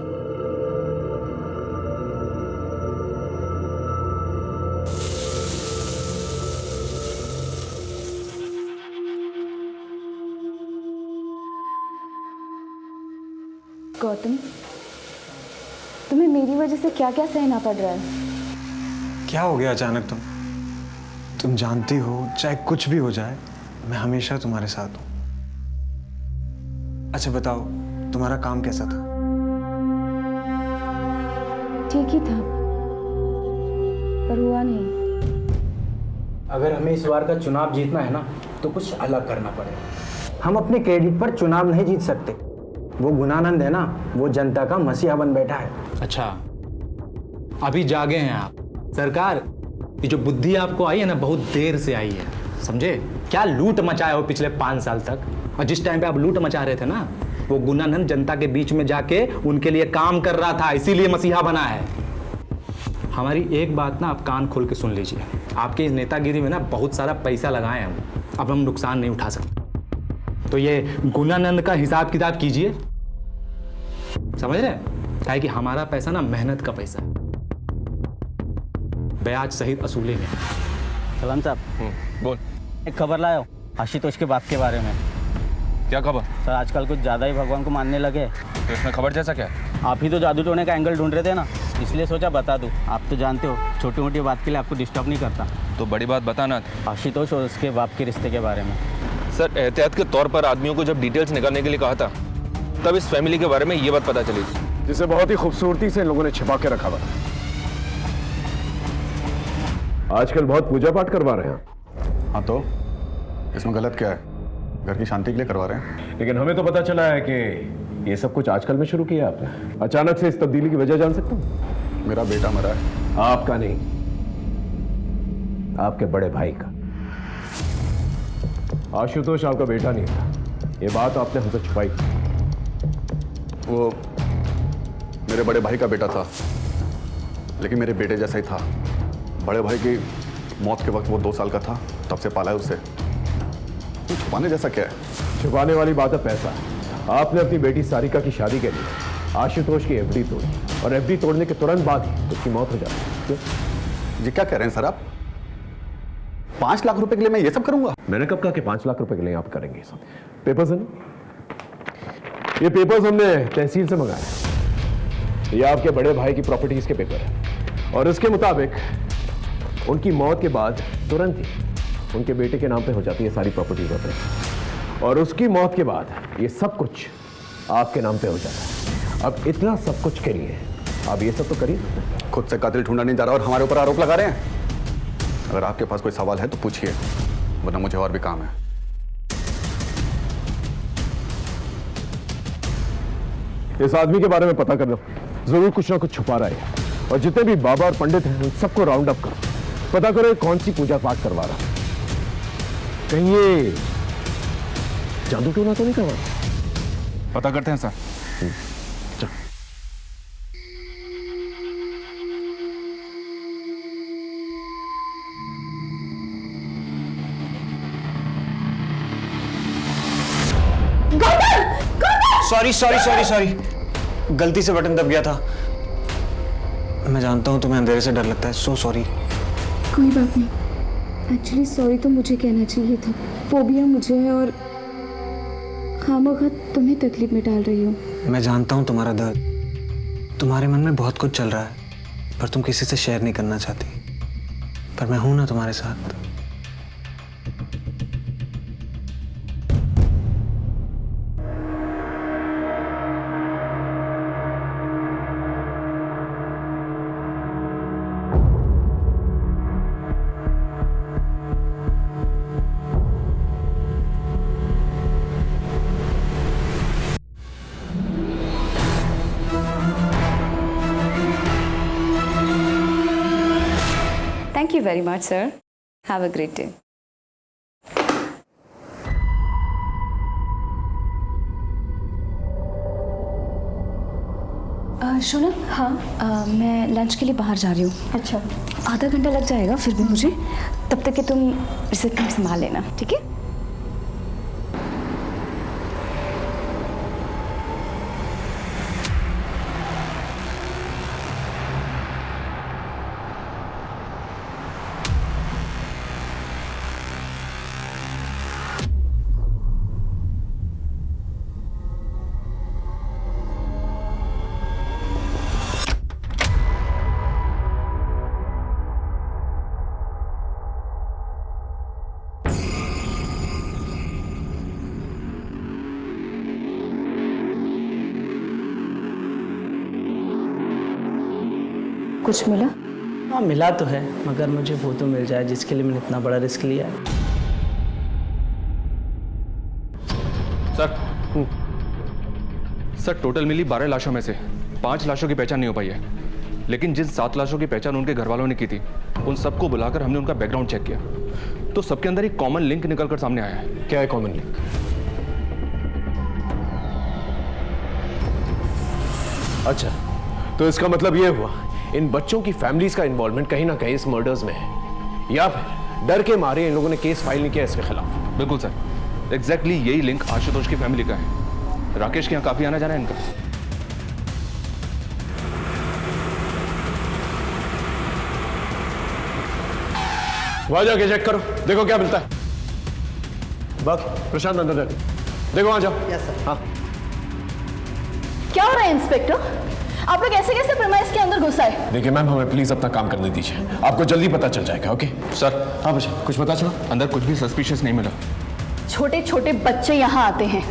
गौतम, तुम्हें मेरी वजह से क्या क्या सहना पड़ रहा है? क्या हो गया अचानक? तुम जानती हो चाहे कुछ भी हो जाए मैं हमेशा तुम्हारे साथ हूं। अच्छा बताओ, तुम्हारा काम कैसा था? ठीक ही था, पर हुआ नहीं। अगर हमें इस बार का चुनाव जीतना है ना, तो कुछ अलग करना पड़ेगा। हम अपने क्रेडिट पर चुनाव नहीं जीत सकते। वो गुणानंद है ना, वो जनता का मसीहा बन बैठा है। अच्छा, अभी जागे हैं आप। सरकार, ये जो बुद्धि आपको आई है ना, बहुत देर से आई है, समझे? क्या लूट मचाए हो पिछले 5 साल तक, और जिस टाइम पे आप लूट मचा रहे थे ना, वो गुणानंद जनता के बीच में जाके उनके लिए काम कर रहा था, इसीलिए मसीहा बना है। हमारी एक बात ना आप कान खोल के सुन लीजिए, आपके इस नेतागिरी में ना बहुत सारा पैसा लगाए हम, अब हम नुकसान नहीं उठा सकते। तो ये गुणानंद का हिसाब किताब कीजिए, समझ रहे? क्या कि हमारा पैसा ना मेहनत का पैसा है, ब्याज सहित असूलेंगे। सलाम साहब, बोल। एक खबर लाया हूं आशुतोष के बाप के बारे में। क्या खबर? सर, आजकल कुछ ज़्यादा ही भगवान को मानने लगे। तो इसमें खबर जैसा क्या? आप ही तो जादू टोने का एंगल ढूंढ रहे थे ना, इसलिए सोचा बता दूं। आप तो जानते हो छोटी मोटी बात के लिए आपको डिस्टर्ब नहीं करता। तो बड़ी बात बताना। आशुतोष और उसके बाप के रिश्ते के बारे में। सर, एहतियात के तौर पर आदमियों को जब डिटेल्स निकालने के लिए कहा था, तब इस फैमिली के बारे में ये बात पता चली, जिसे बहुत ही खूबसूरती से इन लोगों ने छिपा के रखा हुआ। आजकल बहुत पूजा पाठ करवा रहे हैं। हाँ, तो इसमें गलत क्या है? घर की शांति के लिए करवा रहे हैं। लेकिन हमें तो पता चला है कि ये सब कुछ आजकल में शुरू किया आपने। अचानक से इस तब्दीली की वजह जान सकता हूँ? मेरा बेटा मरा है। आपका नहीं, आपके बड़े भाई का। आशुतोष आपका बेटा नहीं था, ये बात आपने हमसे छुपाई। वो मेरे बड़े भाई का बेटा था, लेकिन मेरे बेटे जैसा ही था। बड़े भाई की मौत के वक्त वो 2 साल का था, तब से पाला है उसे। तो छुपाने जैसा क्या है? छुपाने वाली बात है पैसा। आपने अपनी बेटी सारिका की शादी के लिए आशुतोष की एफडी तोड़ी, और एफडी तोड़ने के तुरंत बाद ही उसकी मौत हो जाती। क्यों? जी क्या कह रहे हैं सर आप? 5 लाख रुपए के लिए मैं ये सब करूंगा? मैंने कब कहा कि 5 लाख रुपए के लिए आप करेंगे ये सब? पेपर्स है ना? ये पेपर्स हमने तहसील से मंगाए। ये आपके बड़े भाई की प्रॉपर्टीज के पेपर है, और इसके मुताबिक उनकी मौत के बाद तुरंत ही उनके बेटे के नाम पे हो जाती है सारी प्रॉपर्टीज होते हैं, और उसकी मौत के बाद ये सब कुछ आपके नाम पे हो जाता है। अब इतना सब कुछ के लिए आप ये सब तो करिए। खुद से कातिल ढूंढा नहीं जा रहा और हमारे ऊपर आरोप लगा रहे हैं। अगर आपके पास कोई सवाल है तो पूछिए, वरना मुझे और भी काम है। इस आदमी के बारे में पता करना, जरूर कुछ ना कुछ छुपा रहा है, और जितने भी बाबा और पंडित हैं उन सबको राउंड अप करो, पता करो ये कौन सी पूजा पाठ करवा रहा है। कहीं ये जादू टोना तो नहीं करवा रहा? पता करते हैं सर। चल। सॉरी सॉरी सॉरी सॉरी, गलती से बटन दब गया था। मैं जानता हूँ तुम्हें अंधेरे से डर लगता है, सो सॉरी। कोई बात नहीं, एक्चुअली सॉरी तो मुझे कहना चाहिए था। फोबिया मुझे है और खामखा तुम्हें तकलीफ में डाल रही हूँ। मैं जानता हूँ तुम्हारा दर्द, तुम्हारे मन में बहुत कुछ चल रहा है, पर तुम किसी से शेयर नहीं करना चाहती। पर मैं हूं ना तुम्हारे साथ। Thank you very much, sir. Have a great day. शोनम, हाँ मैं लंच के लिए बाहर जा रही हूँ। अच्छा, आधा घंटा लग जाएगा फिर भी मुझे, तब तक कि तुम रिसेप्शन संभाल लेना, ठीक है? कुछ मिला? हाँ मिला तो है, मगर मुझे वो तो मिल जाए जिसके लिए मैंने इतना बड़ा रिस्क लिया है। सर टोटल मिली 12 लाशों में से 5 लाशों की पहचान नहीं हो पाई है, लेकिन जिन 7 लाशों की पहचान उनके घर वालों ने की थी, उन सबको बुलाकर हमने उनका बैकग्राउंड चेक किया, तो सबके अंदर एक कॉमन लिंक निकलकर सामने आया है। क्या है कॉमन लिंक? अच्छा, तो इसका मतलब ये हुआ इन बच्चों की फैमिलीज का इन्वॉल्वमेंट कहीं ना कहीं इस मर्डर्स में है, या फिर डर के मारे इन लोगों ने केस फाइल नहीं किया इसके खिलाफ। बिल्कुल सर, एग्जैक्टली यही लिंक आशुतोष की फैमिली का है। राकेश के यहाँ काफी आना जाना है इनका। वहां जाके चेक करो, देखो क्या मिलता है। बाकी प्रशांत अंदर जाके देखो, वहां जाओ। Yes sir. हाँ क्या हो रहा है इंस्पेक्टर? आप लोग ऐसे कैसे प्रीमाइस के अंदर घुस आए? देखिए मैम, हमें प्लीज अपना काम करने दीजिए, आपको जल्दी पता चल जाएगा। Okay sir. हाँ बच्चा, कुछ पता चला? अंदर कुछ भी सस्पिशियस नहीं मिला। छोटे छोटे बच्चे यहाँ आते हैं,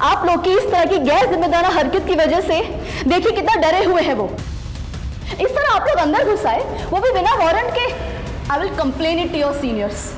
आप लोग की इस तरह की गैर जिम्मेदार हरकत की वजह से देखिए कितना डरे हुए हैं वो। इस तरह आप लोग अंदर घुस आए, वो भी बिना वारंट के। I will complain it to your seniors.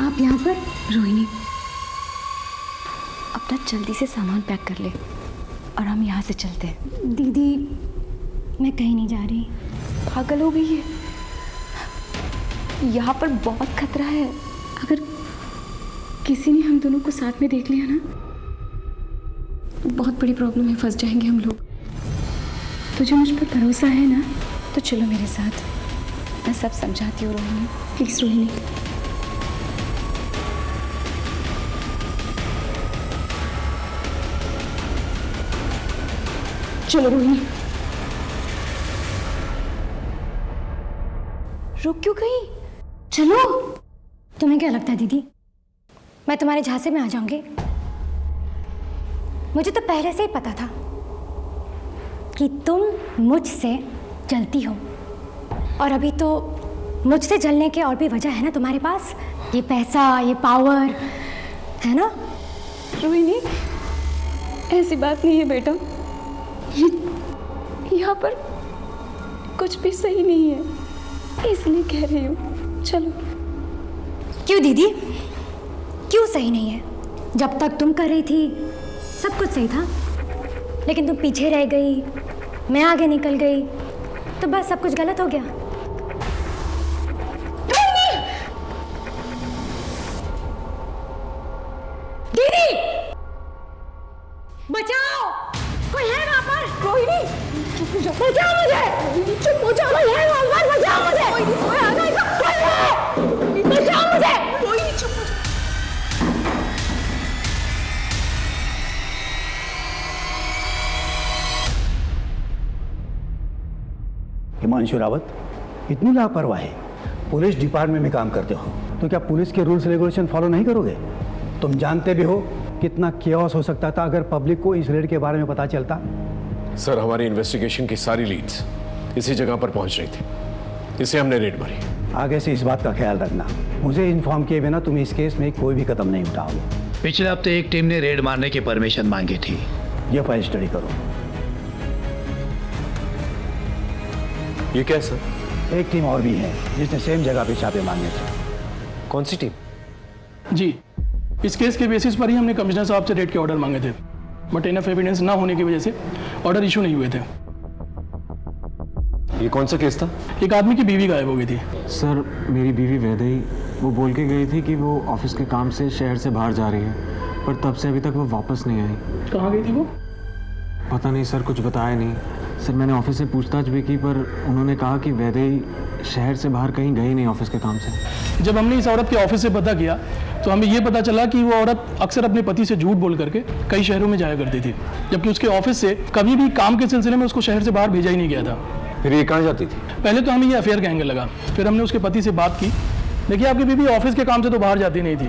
आप यहाँ पर? रोहिणी, अपना जल्दी से सामान पैक कर ले और हम यहाँ से चलते हैं। दीदी मैं कहीं नहीं जा रही। पागल हो गई है, यहाँ पर बहुत खतरा है। अगर किसी ने हम दोनों को साथ में देख लिया ना, बहुत बड़ी प्रॉब्लम में फंस जाएंगे हम लोग। तुझे मुझ पर भरोसा है ना? तो चलो मेरे साथ, मैं सब समझाती हूँ रोहिणी। प्लीज रोहिणी। चलो रोहिणी। रुक क्यों गई? चलो। तुम्हें क्या लगता है दीदी, मैं तुम्हारे झांसे में आ जाऊंगी? मुझे तो पहले से ही पता था कि तुम मुझसे जलती हो, और अभी तो मुझसे जलने के और भी वजह है ना तुम्हारे पास। ये पैसा, ये पावर है ना? रोहिणी, ऐसी बात नहीं है बेटा, यहाँ पर कुछ भी सही नहीं है, इसलिए कह रही हूँ। चलो। क्यों दीदी, क्यों सही नहीं है? जब तक तुम कर रही थी सब कुछ सही था, लेकिन तुम पीछे रह गई, मैं आगे निकल गई, तो बस सब कुछ गलत हो गया। दीदी बचाओ, कोई है वहाँ पर? रोहिणी चुप हो जाओ, बचाओ मुझे। चुप हो जाओ, कोई है वहाँ पर? बचाओ मुझे। कोई आ जाएगा, कोई है, बचाओ मुझे। रोहिणी चुप हो जाओ। हिमांशु रावत, इतनी लापरवाही। पुलिस डिपार्टमेंट में काम करते हो तो क्या पुलिस के रूल्स रेगुलेशन फॉलो नहीं करोगे? तुम जानते भी हो कितना केओस हो सकता था अगर पब्लिक को इस रेड के बारे में पता चलता। सर, हमारी इन्वेस्टिगेशन की सारी लीड्स इसी जगह पर पहुंच रही थी, इसे हमने रेड मारी। आगे से इस बात का ख्याल रखना, मुझे इन्फॉर्म किए बिना तुम इस केस में कोई भी कदम नहीं उठाओगे। पिछले हफ्ते एक टीम ने रेड मारने की परमिशन मांगी थी। ये फाइल स्टडी करो। ये क्या सर? एक टीम और भी है जिसने सेम जगह पे छापे मांगे थे। कौन सी टीम? जी, इस केस के बेसिस पर ही हमने कमिश्नर साहब से रेड के ऑर्डर मांगे थे, बट इनफ एविडेंस ना होने की वजह से ऑर्डर इशू नहीं हुए थे। ये कौन सा केस था? एक आदमी की बीवी गायब हो गई थी। सर, मेरी बीवी वैदेही, वो बोल के गई थी कि वो ऑफिस के काम से शहर से बाहर जा रही है, पर तब से अभी तक वो वापस नहीं आई। कहाँ गई थी वो? पता नहीं सर, कुछ बताया नहीं। सर, मैंने ऑफिस से पूछताछ भी की, पर उन्होंने कहा कि वैदेही शहर से बाहर कहीं गई नहीं ऑफिस के काम से। जब हमने इस औरत के ऑफिस से पता किया तो हमें ये पता चला कि वो औरत अक्सर अपने पति से झूठ बोल करके कई शहरों में जाया करती थी, जबकि उसके ऑफिस से कभी भी काम के सिलसिले में उसको शहर से बाहर भेजा ही नहीं गया था। फिर ये कहाँ जाती थी? पहले तो हमें ये अफेयर कहेंगे लगा, फिर हमने उसके पति से बात की। देखिए, आपकी बीवी ऑफिस के काम से तो बाहर जाती नहीं थी,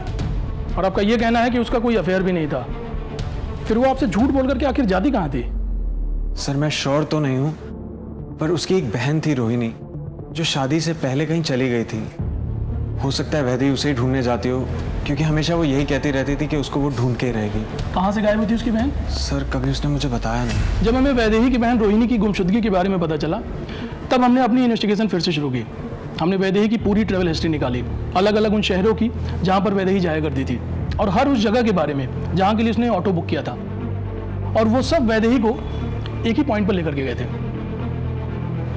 और आपका ये कहना है कि उसका कोई अफेयर भी नहीं था, फिर वो आपसे झूठ बोल करके आखिर जाती कहाँ थी? सर, मैं श्योर तो नहीं हूँ, पर उसकी एक बहन थी रोहिणी, जो शादी से पहले कहीं चली गई थी। हो सकता है वैदेही उसे ही ढूंढने जाती हो, क्योंकि हमेशा वो यही कहती रहती थी कि उसको वो ढूंढ के ही रहेगी। कहाँ से गायब हुई थी उसकी बहन? सर, कभी उसने मुझे बताया नहीं। जब हमें वैदेही की बहन रोहिणी की गुमशुदगी के बारे में पता चला, तब हमने अपनी इन्वेस्टिगेशन फिर से शुरू की। हमने वैदेही की पूरी ट्रैवल हिस्ट्री निकाली, अलग अलग उन शहरों की जहाँ पर वैदेही जाया करती थी, और हर उस जगह के बारे में जहाँ के लिए उसने ऑटो बुक किया था, और वो सब वैदेही को एक ही पॉइंट पर लेकर के गए थे,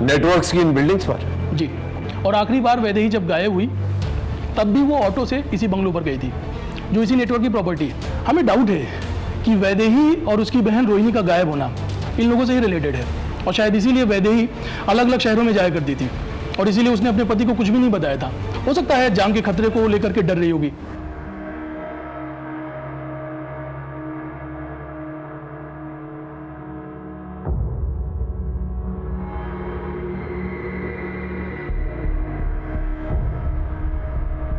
नेटवर्क्स की इन बिल्डिंग्स पर। जी, और आखिरी बार वैदेही जब गायब हुई तब भी वो ऑटो से इसी बंगलों पर गई थी, जो इसी नेटवर्क की प्रॉपर्टी है। हमें डाउट है कि वैदेही और उसकी बहन रोहिणी का गायब होना इन लोगों से ही रिलेटेड है, और शायद इसीलिए वैदेही अलग अलग शहरों में जाया करती थी, और इसीलिए उसने अपने पति को कुछ भी नहीं बताया था। हो सकता है जान के खतरे को लेकर के डर रही होगी।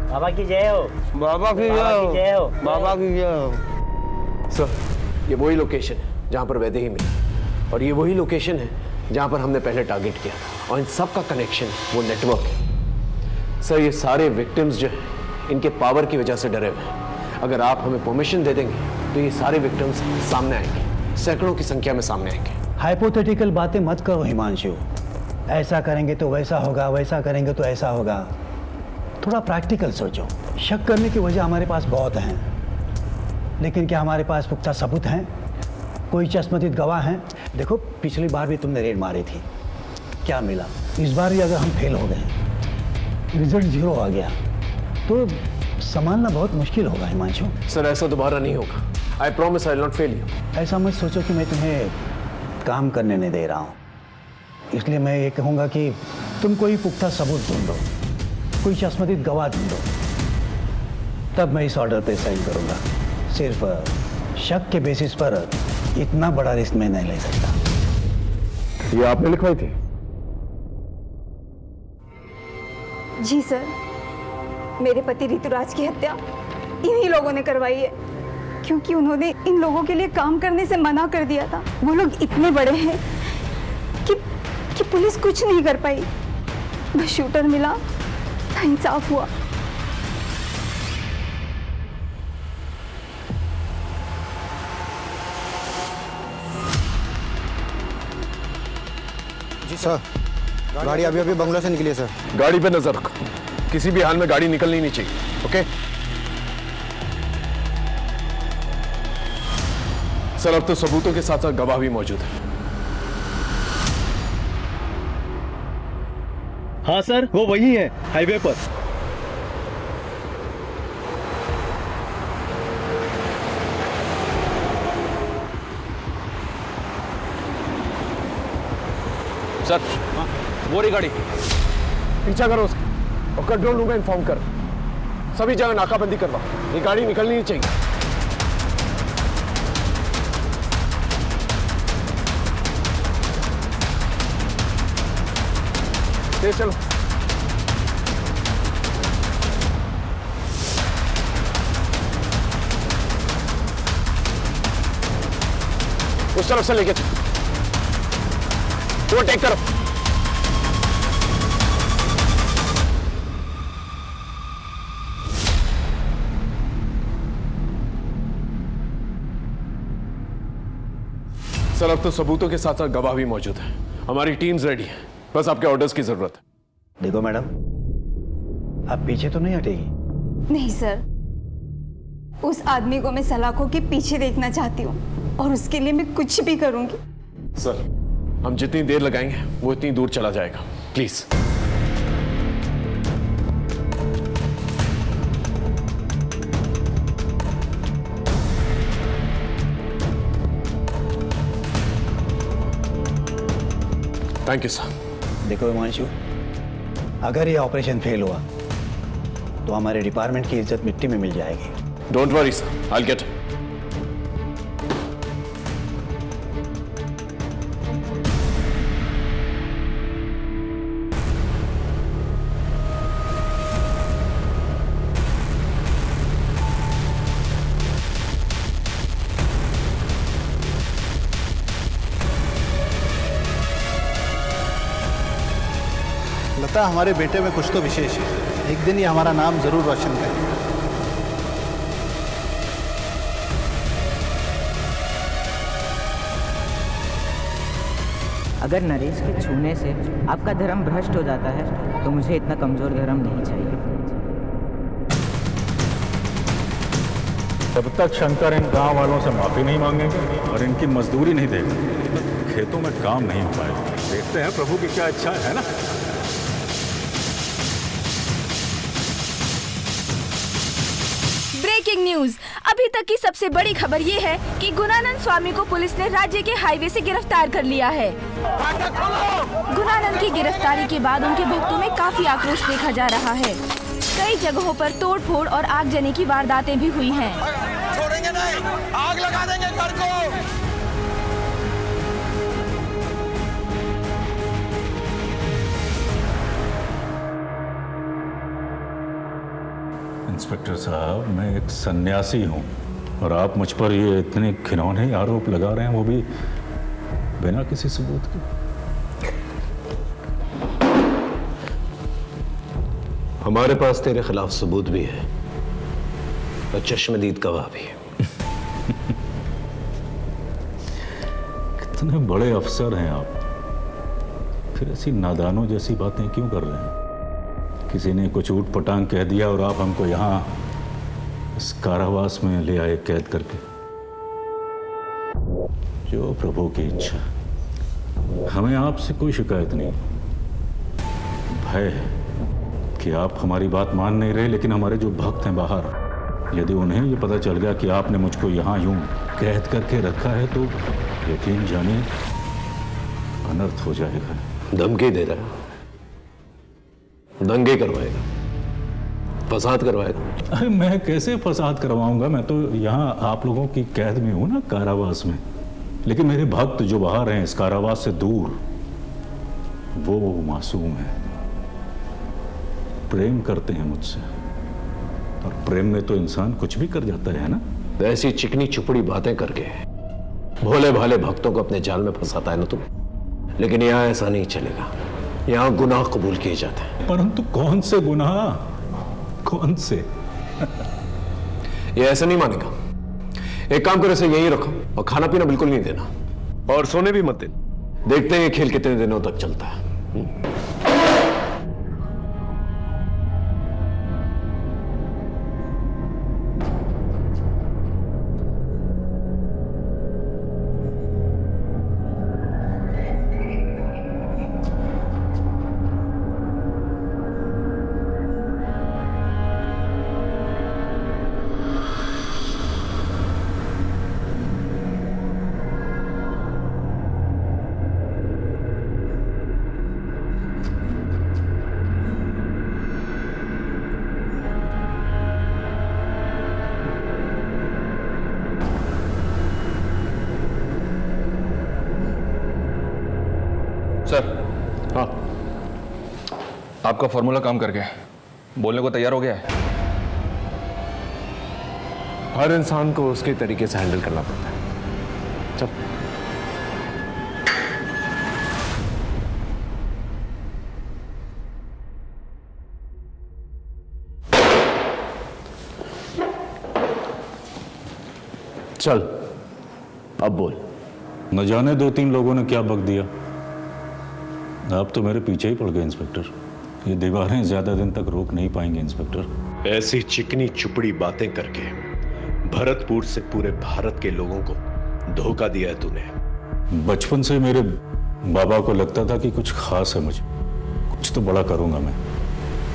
बाबा की जय हो। बाबा की जय हो। बाबा की जय हो। सर, ये वही लोकेशन है जहाँ पर वैदेही मिली, और ये वही लोकेशन है जहाँ पर हमने पहले टारगेट किया था, और इन सब का कनेक्शन वो नेटवर्क है। सर, ये सारे विक्टिम्स जो हैं इनके पावर की वजह से डरे हुए हैं। अगर आप हमें परमिशन दे देंगे तो ये सारे विक्टिम्स सामने आएंगे, सैकड़ों की संख्या में सामने आएंगे। हाइपोथेटिकल बातें मत करो हिमांशु। ऐसा करेंगे तो वैसा होगा, वैसा करेंगे तो ऐसा होगा। थोड़ा प्रैक्टिकल सोचो। शक करने की वजह हमारे पास बहुत हैं, लेकिन क्या हमारे पास पुख्ता सबूत हैं? कोई चश्मदीद गवाह हैं? देखो पिछली बार भी तुमने रेड मारी थी, क्या मिला? इस बार भी अगर हम फेल हो गए, रिजल्ट 0 आ गया, तो संभालना बहुत मुश्किल होगा हिमांशु। सर ऐसा दोबारा नहीं होगा। I promise I will not fail you. ऐसा मत सोचो कि मैं तुम्हें काम करने नहीं दे रहा हूँ, इसलिए मैं ये कहूँगा कि तुम कोई पुख्ता सबूत ढूंढो, कोई चश्मदीद गवाह ढूंढो, तब मैं इस ऑर्डर पे साइन करूँगा। सिर्फ शक के बेसिस पर इतना बड़ा रिस्क मैं नहीं ले सकता। ये आपने लिखवाई थी? जी सर, मेरे पति ऋतुराज की हत्या इन्हीं लोगों ने करवाई है, क्योंकि उन्होंने इन लोगों के लिए काम करने से मना कर दिया था। वो लोग इतने बड़े हैं कि पुलिस कुछ नहीं कर पाई। बस शूटर मिला, इंसाफ हुआ। जी सर, गाड़ी अभी अभी बंगलो से निकली है सर। गाड़ी पे नजर रखो, किसी भी हाल में गाड़ी निकलनी नहीं चाहिए। ओके सर, अब तो सबूतों के साथ साथ गवाह भी मौजूद है। हाँ सर, वो वही है हाईवे पर। सर वो रही गाड़ी, पीछा करो उसका और कंट्रोल रूम में इन्फॉर्म कर, सभी जगह नाकाबंदी करवा, ये गाड़ी निकलनी नहीं चाहिए। तेज चलो। उस तरफ से लेके चलो, वो टेक करो। सर अब तो सबूतों के साथ साथ गवाह भी मौजूद है। हमारी टीम्स रेडी है, बस आपके ऑर्डर्स की जरूरत है। देखो मैडम, आप पीछे तो नहीं हटेगी? नहीं सर, उस आदमी को मैं सलाखों के पीछे देखना चाहती हूँ और उसके लिए मैं कुछ भी करूंगी। सर हम जितनी देर लगाएंगे वो इतनी दूर चला जाएगा, प्लीज। Thank you sir. देखो हिमांशु, अगर ये ऑपरेशन फेल हुआ तो हमारे डिपार्टमेंट की इज्जत मिट्टी में मिल जाएगी। Don't worry sir, I will get. लगता है हमारे बेटे में कुछ तो विशेष है, एक दिन ये हमारा नाम जरूर रोशन करेगा। अगर नरेश के छूने से आपका धर्म भ्रष्ट हो जाता है तो मुझे इतना कमजोर धर्म नहीं चाहिए। जब तक शंकर इन गांव वालों से माफी नहीं मांगेंगे और इनकी मजदूरी नहीं देंगे, खेतों में काम नहीं हो पाएगा। देखते हैं प्रभु की क्या इच्छा है ना। ब्रेकिंग न्यूज, अभी तक की सबसे बड़ी खबर ये है कि गुणानंद स्वामी को पुलिस ने राज्य के हाईवे से गिरफ्तार कर लिया है। गुणानंद की गिरफ्तारी के बाद उनके भक्तों में काफी आक्रोश देखा जा रहा है। कई जगहों पर तोड़फोड़ और आगजनी की वारदातें भी हुई हैं। छोड़ेंगे नहीं, आग लगा देंगे घर को। इंस्पेक्टर साहब, मैं एक सन्यासी हूं और आप मुझ पर ये इतने घिनौने आरोप लगा रहे हैं, वो भी बिना किसी सबूत के। हमारे पास तेरे खिलाफ सबूत भी है और चश्मदीद गवाह भी है। कितने बड़े अफसर हैं आप, फिर ऐसी नादानों जैसी बातें क्यों कर रहे हैं? किसी ने कुछ ऊट पटांग कह दिया और आप हमको यहाँ इस कारावास में ले आए कैद करके। जो प्रभु की इच्छा। हमें आपसे कोई शिकायत नहीं, भय है कि आप हमारी बात मान नहीं रहे, लेकिन हमारे जो भक्त हैं बाहर, यदि उन्हें ये पता चल गया कि आपने मुझको यहाँ यूं कैद करके रखा है तो यकीन जानिए अनर्थ हो जाएगा। धमकी दे रहा है, दंगे करवाएगा, फसाद करवाएगा। अरे मैं कैसे फसाद करवाऊंगा? मैं तो यहाँ आप लोगों की कैद में हूं ना, कारावास में। लेकिन मेरे भक्त जो बाहर हैं इस कारावास से दूर, वो मासूम है, प्रेम करते हैं मुझसे, और प्रेम में तो इंसान कुछ भी कर जाता है ना। ऐसी चिकनी चुपड़ी बातें करके भोले भाले भक्तों को अपने जाल में फंसाता है ना तुम। लेकिन यहाँ ऐसा नहीं चलेगा, यहाँ गुनाह कबूल किए जाते हैं। परंतु कौन से गुनाह? कौन से? ये ऐसे नहीं मानेगा। एक काम करो, इसे यहीं रखो और खाना पीना बिल्कुल नहीं देना, और सोने भी मत देना। देखते हैं ये खेल कितने दिनों तक चलता है। सर, हाँ, आपका फॉर्मूला काम कर गया, बोलने को तैयार हो गया है। हर इंसान को उसके तरीके से हैंडल करना पड़ता है। चल। चल, अब बोल। न जाने 2-3 लोगों ने क्या बक दिया, आप तो मेरे पीछे ही पड़ गए इंस्पेक्टर। ये दीवारें ज्यादा दिन तक रोक नहीं पाएंगे इंस्पेक्टर। ऐसी चिकनी चुपड़ी बातें करके भरतपुर से पूरे भारत के लोगों को धोखा दिया है तूने। बचपन से मेरे बाबा को लगता था कि कुछ खास है मुझे, कुछ तो बड़ा करूंगा मैं,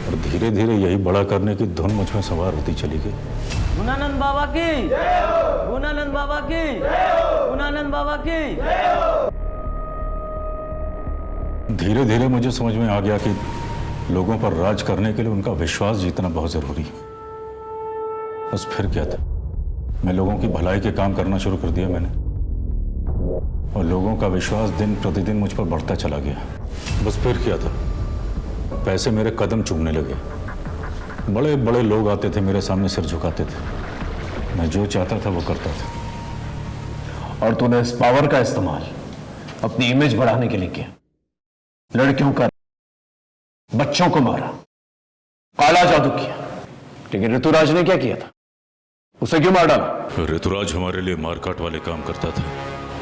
और धीरे धीरे यही बड़ा करने की धुन मुझ में सवार होती चली गई। गुणानंद बाबा की, गुणानंद बाबा की, गुणानंद बाबा की। धीरे धीरे मुझे समझ में आ गया कि लोगों पर राज करने के लिए उनका विश्वास जीतना बहुत जरूरी है। बस फिर क्या था, मैं लोगों की भलाई के काम करना शुरू कर दिया मैंने, और लोगों का विश्वास दिन प्रतिदिन मुझ पर बढ़ता चला गया। बस फिर क्या था, पैसे मेरे कदम चूमने लगे, बड़े बड़े लोग आते थे मेरे सामने सिर झुकाते थे, मैं जो चाहता था वो करता था। और तूने इस पावर का इस्तेमाल अपनी इमेज बढ़ाने के लिए किया। लड़कियों का, बच्चों को मारा, काला जादू किया। लेकिन ऋतुराज ने क्या किया था? उसे क्यों मार डाला? ऋतुराज हमारे लिए मारकाट वाले काम करता था,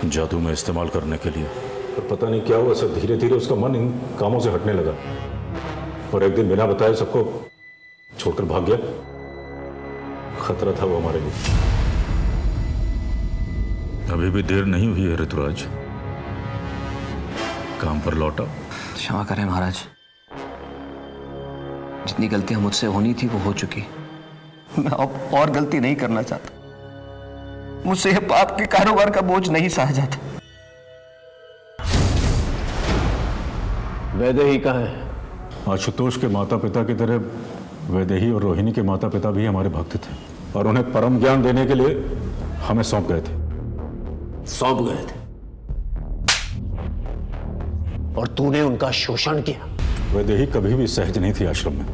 जादू में इस्तेमाल करने के लिए। पर पता नहीं क्या हुआ, सब धीरे धीरे उसका मन इन कामों से हटने लगा, और एक दिन बिना बताए सबको छोड़कर भाग गया। खतरा था वो हमारे लिए। अभी भी देर नहीं हुई है ऋतुराज, काम पर लौटा। क्षमा करें महाराज, जितनी गलतियां मुझसे होनी थी वो हो चुकी। मैं अब और गलती नहीं करना चाहता। मुझसे यह पाप के कारोबार का बोझ नहीं सहा जाता। वैदेही कहाँ है? आशुतोष के माता पिता की तरह वैदेही और रोहिणी के माता पिता भी हमारे भक्त थे, और उन्हें परम ज्ञान देने के लिए हमें सौंप गए थे। सौंप गए थे? और तूने उनका शोषण किया? वैदेही कभी भी सहज नहीं थी आश्रम में,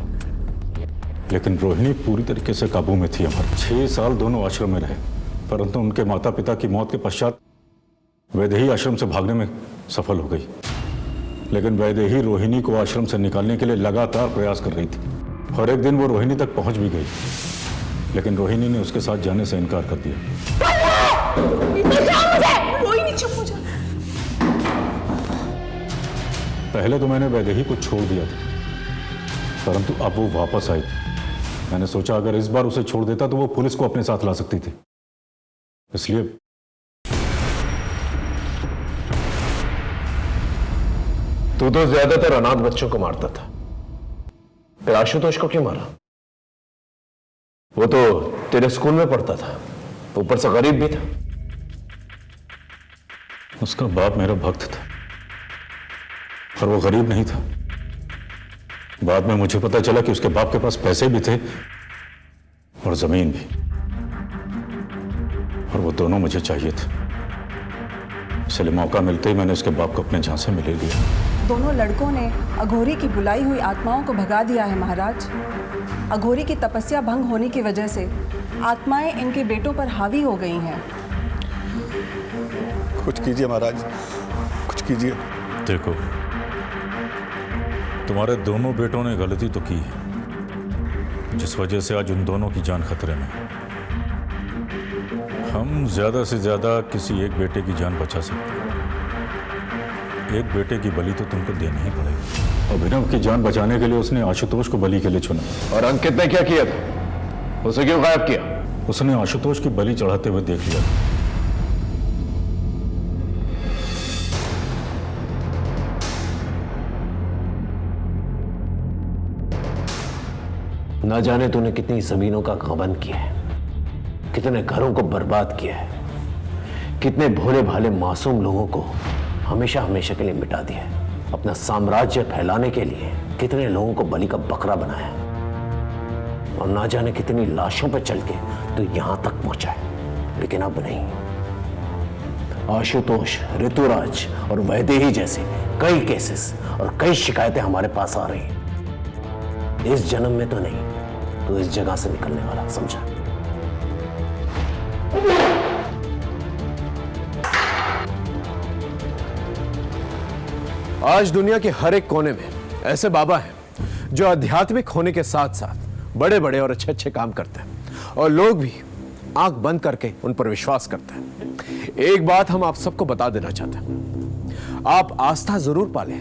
लेकिन रोहिणी पूरी तरीके से काबू में थी हमारे। 6 साल दोनों आश्रम में रहे, परंतु उनके माता पिता की मौत के पश्चात वैदेही आश्रम से भागने में सफल हो गई। लेकिन वैदेही रोहिणी को आश्रम से निकालने के लिए लगातार प्रयास कर रही थी, और एक दिन वो रोहिणी तक पहुंच भी गई, लेकिन रोहिणी ने उसके साथ जाने से इनकार कर दिया। रोहिणी चुप हो जा। पहले तो मैंने वैदेही को छोड़ दिया था, परंतु अब वो वापस आई। मैंने सोचा अगर इस बार उसे छोड़ देता तो वो पुलिस को अपने साथ ला सकती थी, इसलिए तू तो ज्यादातर अनाथ बच्चों को मारता था, फिर आशुतोष को क्यों मारा? वो तो तेरे स्कूल में पढ़ता था, ऊपर से गरीब भी था। उसका बाप मेरा भक्त था, पर वो गरीब नहीं था। बाद में मुझे पता चला कि उसके बाप के पास पैसे भी थे और जमीन भी, और वो दोनों मुझे चाहिए थे। इसलिए मौका मिलते ही मैंने उसके बाप को अपने झांसे में ले लिया। दोनों लड़कों ने अघोरी की बुलाई हुई आत्माओं को भगा दिया है महाराज। अघोरी की तपस्या भंग होने की वजह से आत्माएं इनके बेटों पर हावी हो गई हैं। कुछ कीजिए महाराज, कुछ कीजिए। देखो, तुम्हारे दोनों बेटों ने गलती तो की है, जिस वजह से आज उन दोनों की जान खतरे में। हम ज्यादा से ज्यादा किसी एक बेटे की जान बचा सकते हैं। एक बेटे की बलि तो तुमको देनी ही पड़ेगी। अभिनव की जान बचाने के लिए उसने आशुतोष को बलि के लिए चुना। और अंकित ने क्या किया था? उसे क्यों गायब किया? उसने आशुतोष की बलि चढ़ाते हुए देख लिया। ना जाने तूने कितनी जमीनों का गबन किया है, कितने घरों को बर्बाद किया है, कितने भोले भाले मासूम लोगों को हमेशा हमेशा के लिए मिटा दिया है। अपना साम्राज्य फैलाने के लिए कितने लोगों को बलि का बकरा बनाया, और ना जाने कितनी लाशों पर चल के तो यहां तक पहुंचा है। लेकिन अब नहीं। आशुतोष, ऋतुराज और वैदेही जैसे कई केसेस और कई शिकायतें हमारे पास आ रही हैं। इस जन्म में तो नहीं, तो इस जगह से निकलने वाला, समझा? आज दुनिया के हर एक कोने में ऐसे बाबा हैं जो आध्यात्मिक होने के साथ साथ बड़े बड़े और अच्छे अच्छे काम करते हैं, और लोग भी आंख बंद करके उन पर विश्वास करते हैं। एक बात हम आप सबको बता देना चाहते हैं, आप आस्था जरूर पालें,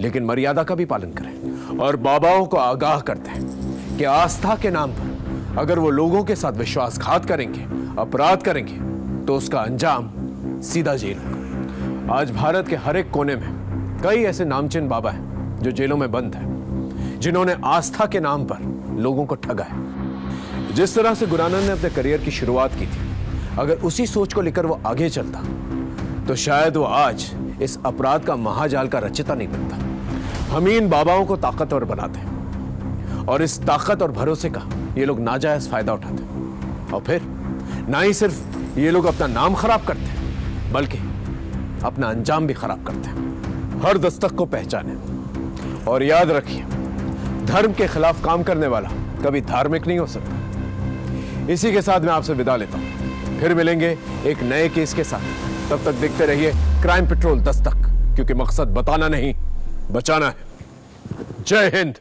लेकिन मर्यादा का भी पालन करें। और बाबाओं को आगाह करते हैं कि आस्था के नाम पर अगर वो लोगों के साथ विश्वासघात करेंगे, अपराध करेंगे, तो उसका अंजाम सीधा जेल होगा। आज भारत के हर एक कोने में कई ऐसे नामचीन बाबा हैं जो जेलों में बंद हैं, जिन्होंने आस्था के नाम पर लोगों को ठगा है। जिस तरह से गुरुनानक ने अपने करियर की शुरुआत की थी, अगर उसी सोच को लेकर वो आगे चलता तो शायद वो आज इस अपराध का महाजाल का रचयिता नहीं बनता। हम इन बाबाओं को ताकतवर बनाते हैं, और इस ताकत और भरोसे का ये लोग नाजायज फायदा उठाते हैं। और फिर ना ही सिर्फ ये लोग अपना नाम खराब करते हैं, बल्कि अपना अंजाम भी खराब करते हैं। हर दस्तक को पहचाने, और याद रखिए, धर्म के खिलाफ काम करने वाला कभी धार्मिक नहीं हो सकता। इसी के साथ मैं आपसे विदा लेता हूं, फिर मिलेंगे एक नए केस के साथ। तब तक देखते रहिए क्राइम पेट्रोल दस्तक, क्योंकि मकसद बताना नहीं, बचाना है। जय हिंद।